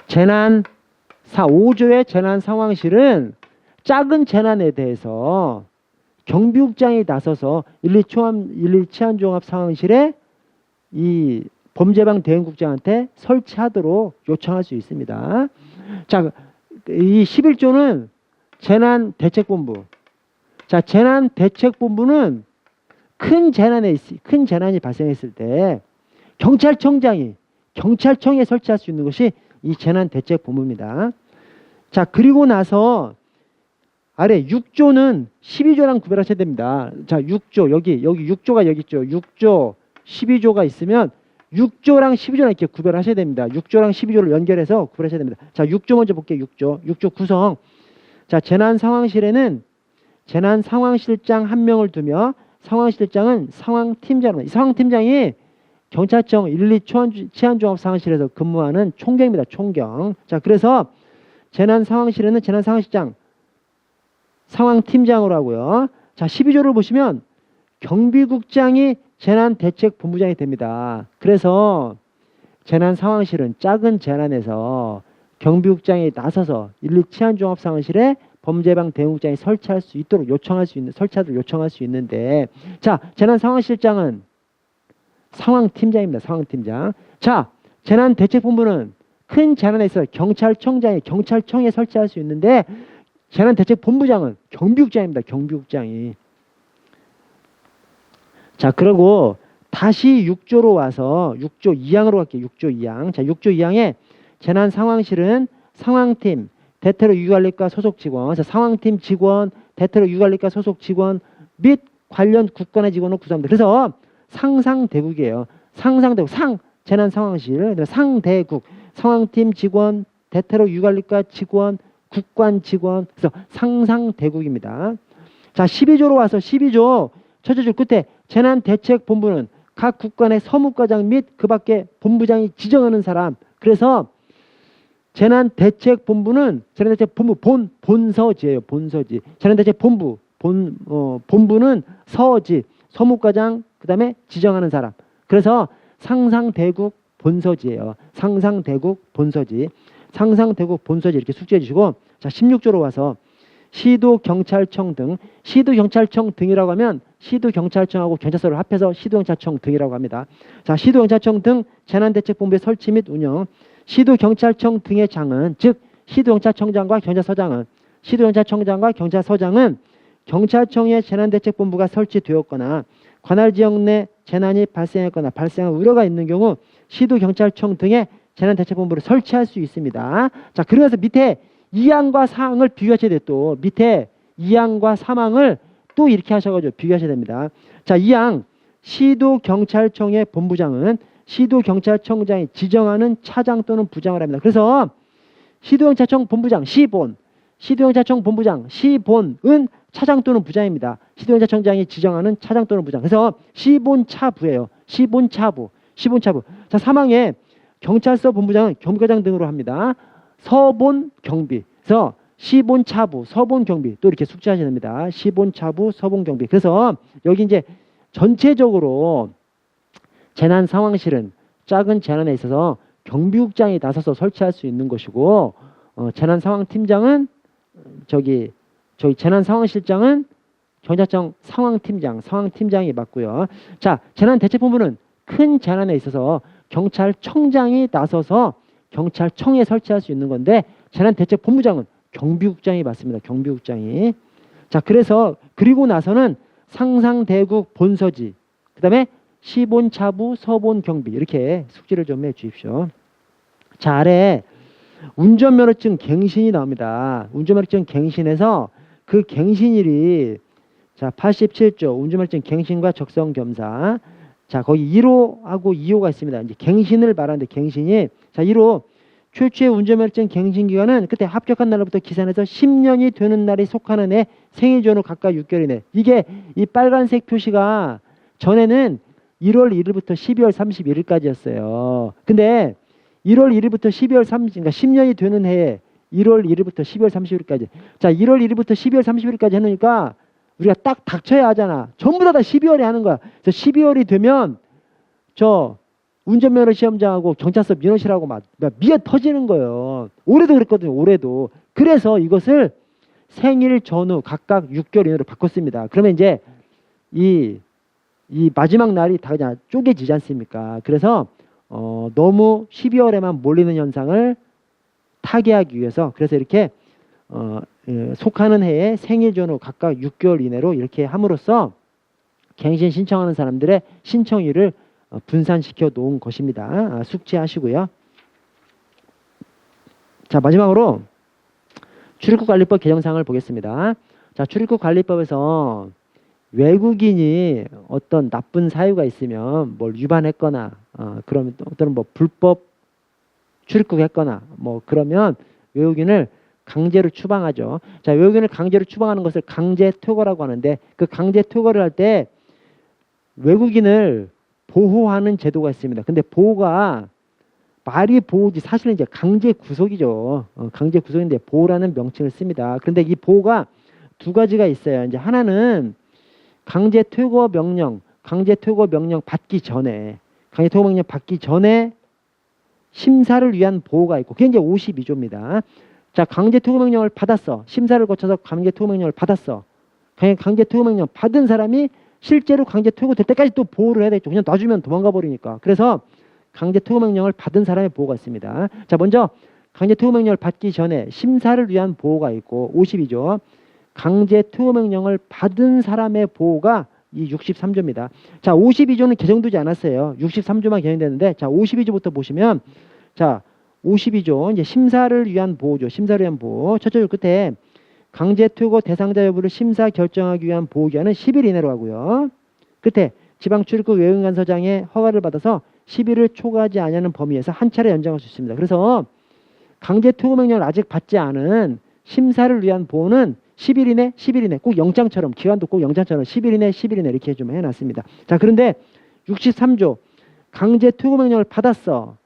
5조의 재난상황실은 작은 재난에 대해서 경비국장이 나서서 112 치안종합상황실에 이 범죄예방 대응국장한테 설치하도록 요청할 수 있습니다. 자, 이 11조는 재난대책본부. 자, 재난대책본부는 큰 재난이 발생했을 때 경찰청장이 경찰청에 설치할 수 있는 것이 이 재난대책본부입니다. 자, 그리고 나서 아래 6조는 12조랑 구별하셔야 됩니다. 자, 6조 여기 6조가 여기 있죠. 6조 12조가 있으면 6조랑 12조랑 이렇게 구별하셔야 됩니다. 6조랑 12조를 연결해서 구별하셔야 됩니다. 자, 6조 먼저 볼게요. 6조 구성. 자, 재난상황실에는 재난상황실장 1명을 두며 상황실장은 상황팀장입니다. 이 상황팀장이 경찰청 112 치안종합상황실에서 근무하는 총경입니다. 총경. 자, 그래서 재난상황실에는 재난상황실장 상황팀장으로 하고요. 자, 12조를 보시면 경비국장이 재난대책본부장이 됩니다. 그래서 재난상황실은 작은 재난에서 경비국장이 나서서 112 치안종합상황실에 범죄예방 대응국장이 설치할 수 있도록 요청할 수 있는데, 자, 재난상황실장은 상황팀장입니다. 상황팀장. 자, 재난대책본부는 큰 재난에 있어 경찰청장이 경찰청에 설치할 수 있는데, 재난대책본부장은 경비국장입니다. 경비국장이. 자, 그리고 다시 6조로 와서 6조 2항으로 갈게요. 6조 2항. 자, 6조 2항에 재난상황실은 상황팀, 대테러 유관리과 소속 직원, 그래서 상황팀 직원, 대테러 유관리과 소속 직원 및 관련 국관의 직원으로 구성합니다. 그래서 상상대국이에요. 상상대국, 재난상황실, 상대국, 상황팀 직원, 대테러 유관리과 직원, 국관 직원, 그래서 상상대국입니다. 자, 12조로 와서 12조 첫째 줄 끝에 재난대책본부는 각 국관의 서무과장 및 그 밖에 본부장이 지정하는 사람. 그래서 재난대책본부는 재난대책본부 본서지예요. 본서지. 재난대책본부 본부는 서지, 서무과장 그다음에 지정하는 사람. 그래서 상상대국 본서지예요. 상상대국 본서지. 상상대국 본서지 이렇게 숙지해 주시고, 자 16조로 와서 시도경찰청 등, 시도경찰청 등이라고 하면 시도경찰청하고 경찰서를 합해서 시도경찰청 등이라고 합니다. 자, 시도경찰청 등 재난대책본부의 설치 및 운영, 시도경찰청 등의 장은, 즉 시도경찰청장과 경찰서장은, 시도경찰청장과 경찰서장은 경찰청의 재난대책본부가 설치되었거나 관할 지역 내 재난이 발생했거나 발생할 우려가 있는 경우 시도경찰청 등의 재난대책본부를 설치할 수 있습니다. 자, 그러면서 밑에 2항과 4항을 비교하셔야 돼요. 또 밑에 2항과 3항을 또 이렇게 하셔가지고 비교하셔야 됩니다. 자, 2항 시도경찰청의 본부장은 시도경찰청장이 지정하는 차장 또는 부장을 합니다. 그래서 시도경찰청 본부장 시도경찰청 본부장 시본은 차장 또는 부장입니다. 시도경찰청장이 지정하는 차장 또는 부장. 그래서 시본차부예요. 시본차부. 자, 3항에 경찰서 본부장은 경비과장 등으로 합니다. 서본경비. 그래서 시본차부, 서본경비 또 이렇게 숙지하셔야 됩니다. 시본차부, 서본경비. 그래서 여기 이제 전체적으로 재난상황실은 작은 재난에 있어서 경비국장이 나서서 설치할 수 있는 것이고, 재난상황팀장은 저기 재난상황실장은 경찰청 상황팀장이 맡고요. 자, 재난대책본부는 큰 재난에 있어서 경찰청장이 나서서 경찰청에 설치할 수 있는 건데, 재난대책본부장은 경비국장이 맡습니다. 경비국장이. 자, 그래서 그리고 나서는 상상대국 본서지, 그 다음에 시본차부, 서본경비 이렇게 숙지를 좀 해주십시오. 자, 아래 운전면허증 갱신이 나옵니다. 운전면허증 갱신에서 그 갱신일이, 자 87조 운전면허증 갱신과 적성검사. 자, 거기 1호하고 2호가 있습니다. 이제 갱신을 말하는데, 갱신이, 자 1호 최초의 운전면허증 갱신 기간은 그때 합격한 날로부터 기산해서 10년이 되는 날이 속하는 해 생일 전후 각각 6개월 이내. 이게 이 빨간색 표시가 전에는 1월 1일부터 12월 31일까지였어요. 근데 1월 1일부터 12월 30일, 그러니까 10년이 되는 해에 1월 1일부터 12월 30일까지. 자, 1월 1일부터 12월 30일까지 해놓으니까 우리가 딱 닥쳐야 하잖아. 전부 다 12월에 하는 거야. 그래서 12월이 되면 저 운전면허 시험장하고 경찰서 민원실하고 막 미어 터지는 거예요. 올해도 그랬거든요. 올해도. 그래서 이것을 생일 전후 각각 6개월 이내로 바꿨습니다. 그러면 이제 이 마지막 날이 다 그냥 쪼개지지 않습니까? 그래서 너무 12월에만 몰리는 현상을 타개하기 위해서, 그래서 이렇게 속하는 해에 생일 전후 각각 6개월 이내로 이렇게 함으로써 갱신 신청하는 사람들의 신청일을 분산시켜 놓은 것입니다. 숙지하시고요. 자, 마지막으로 출입국관리법 개정사항을 보겠습니다. 자, 출입국관리법에서 외국인이 어떤 나쁜 사유가 있으면 뭘 위반했거나 그러면 또는 뭐 불법 출입국했거나 뭐 그러면 외국인을 강제로 추방하죠. 자, 외국인을 강제로 추방하는 것을 강제 퇴거라고 하는데, 그 강제 퇴거를 할 때 외국인을 보호하는 제도가 있습니다. 근데 보호가 말이 보호지 사실은 이제 강제 구속이죠. 강제 구속인데 보호라는 명칭을 씁니다. 그런데 이 보호가 두 가지가 있어요. 이제 하나는 강제 퇴거 명령 받기 전에 심사를 위한 보호가 있고, 그게 이제 52조입니다. 자, 강제 퇴거 명령을 받았어. 심사를 거쳐서 강제 퇴거 명령을 받았어. 강제 퇴거 명령 받은 사람이 실제로 강제 퇴거될 때까지 또 보호를 해야 되죠. 그냥 놔주면 도망가 버리니까. 그래서 강제 퇴거 명령을 받은 사람의 보호가 있습니다. 자, 먼저 강제 퇴거 명령을 받기 전에 심사를 위한 보호가 있고, 52조 강제 퇴거 명령을 받은 사람의 보호가 이 63조입니다. 자, 52조는 개정되지 않았어요. 63조만 개정되는데, 자, 52조부터 보시면, 자, 52조 이제 심사를 위한 보호죠. 심사를 위한 보호. 첫 줄 끝에 강제 투고 대상자 여부를 심사 결정하기 위한 보호기한은 10일 이내로 하고요. 끝에 지방출입국 외국인간서장의 허가를 받아서 10일을 초과하지 않는 범위에서 한 차례 연장할 수 있습니다. 그래서 강제 투고 명령을 아직 받지 않은 심사를 위한 보호는 10일 이내, 10일 이내, 꼭 영장처럼, 기간도 꼭 영장처럼 10일 이내, 10일 이내 이렇게 좀 해놨습니다. 자, 그런데 63조, 강제 투고 명령을 받았어.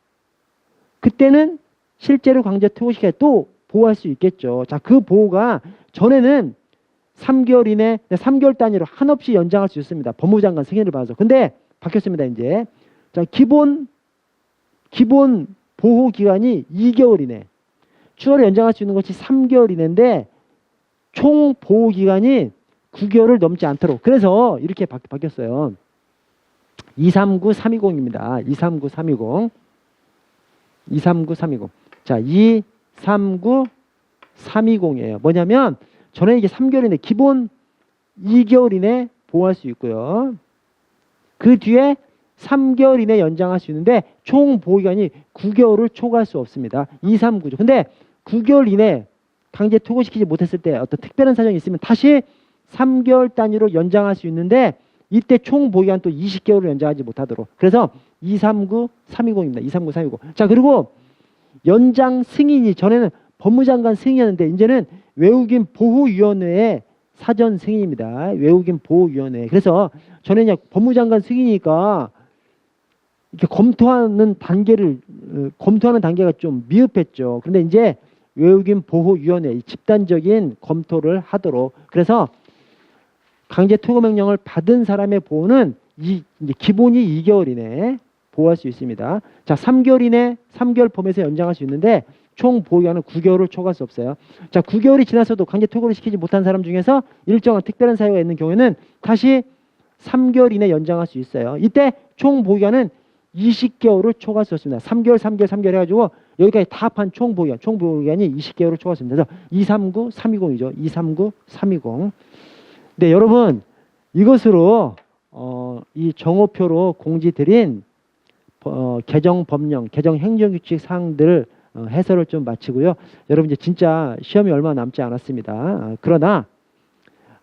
그때는 실제로 강제 투고시켜 또 보호할 수 있겠죠. 자, 그 보호가 전에는 3개월 이내, 3개월 단위로 한없이 연장할 수 있습니다. 법무장관 승인을 받아서. 근데 바뀌었습니다, 이제. 자, 기본 보호 기간이 2개월 이내. 추가로 연장할 수 있는 것이 3개월 이내인데 총 보호 기간이 9개월을 넘지 않도록. 그래서 이렇게 바뀌었어요. 239320입니다. 239320. 239320. 자, 239320이에요. 뭐냐면 전에 이게 3개월 이내, 기본 2개월 이내 보호할 수 있고요. 그 뒤에 3개월 이내 연장할 수 있는데 총 보호기간이 9개월을 초과할 수 없습니다. 239조. 근데 9개월 이내 강제 투고시키지 못했을 때 어떤 특별한 사정이 있으면 다시 3개월 단위로 연장할 수 있는데 이때 총 보호기간 또 20개월을 연장하지 못하도록. 그래서 239320입니다. 239320. 자, 그리고 연장 승인이 전에는 법무장관 승인이었는데 이제는 외국인 보호위원회의 사전 승인입니다. 외국인 보호위원회. 그래서 전에는 법무장관 승인이니까 이렇게 검토하는 단계가 좀 미흡했죠. 그런데 이제 외국인 보호위원회 집단적인 검토를 하도록. 그래서 강제 투고 명령을 받은 사람의 보호는 이제 기본이 2개월 이내 보호할 수 있습니다. 자, 3개월 이내 3개월 범위에서 연장할 수 있는데 총 보호기간은 9개월을 초과할 수 없어요. 자, 9개월이 지나서도 강제 투고를 시키지 못한 사람 중에서 일정한 특별한 사유가 있는 경우에는 다시 3개월 이내 연장할 수 있어요. 이때 총 보호기간은 20개월을 초과할 수 없습니다. 3개월 해가지고 여기까지 다 합한 총 보호기간이 20개월을 초과할 수 있습니다. 그래서 239320이죠. 239320. 네, 여러분, 이것으로 이 정오표로 공지드린 개정 법령, 개정 행정규칙 사항들 해설을 좀 마치고요. 여러분 이제 진짜 시험이 얼마 남지 않았습니다. 그러나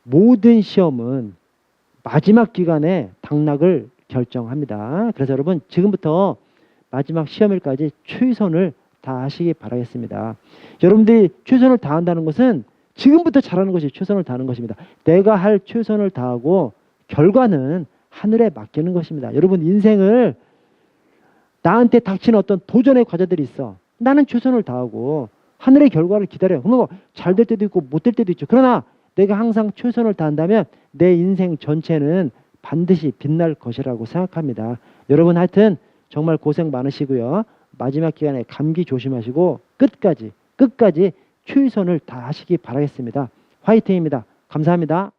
모든 시험은 마지막 기간에 당락을 결정합니다. 그래서 여러분 지금부터 마지막 시험일까지 최선을 다하시기 바라겠습니다. 여러분들이 최선을 다한다는 것은 지금부터 잘하는 것이 최선을 다하는 것입니다. 내가 할 최선을 다하고 결과는 하늘에 맡기는 것입니다. 여러분 인생을 나한테 닥치는 어떤 도전의 과제들이 있어. 나는 최선을 다하고 하늘의 결과를 기다려요. 그러면 잘 될 때도 있고 못 될 때도 있죠. 그러나 내가 항상 최선을 다한다면 내 인생 전체는 반드시 빛날 것이라고 생각합니다. 여러분 하여튼 정말 고생 많으시고요. 마지막 기간에 감기 조심하시고 끝까지 최선을 다하시기 바라겠습니다. 화이팅입니다. 감사합니다.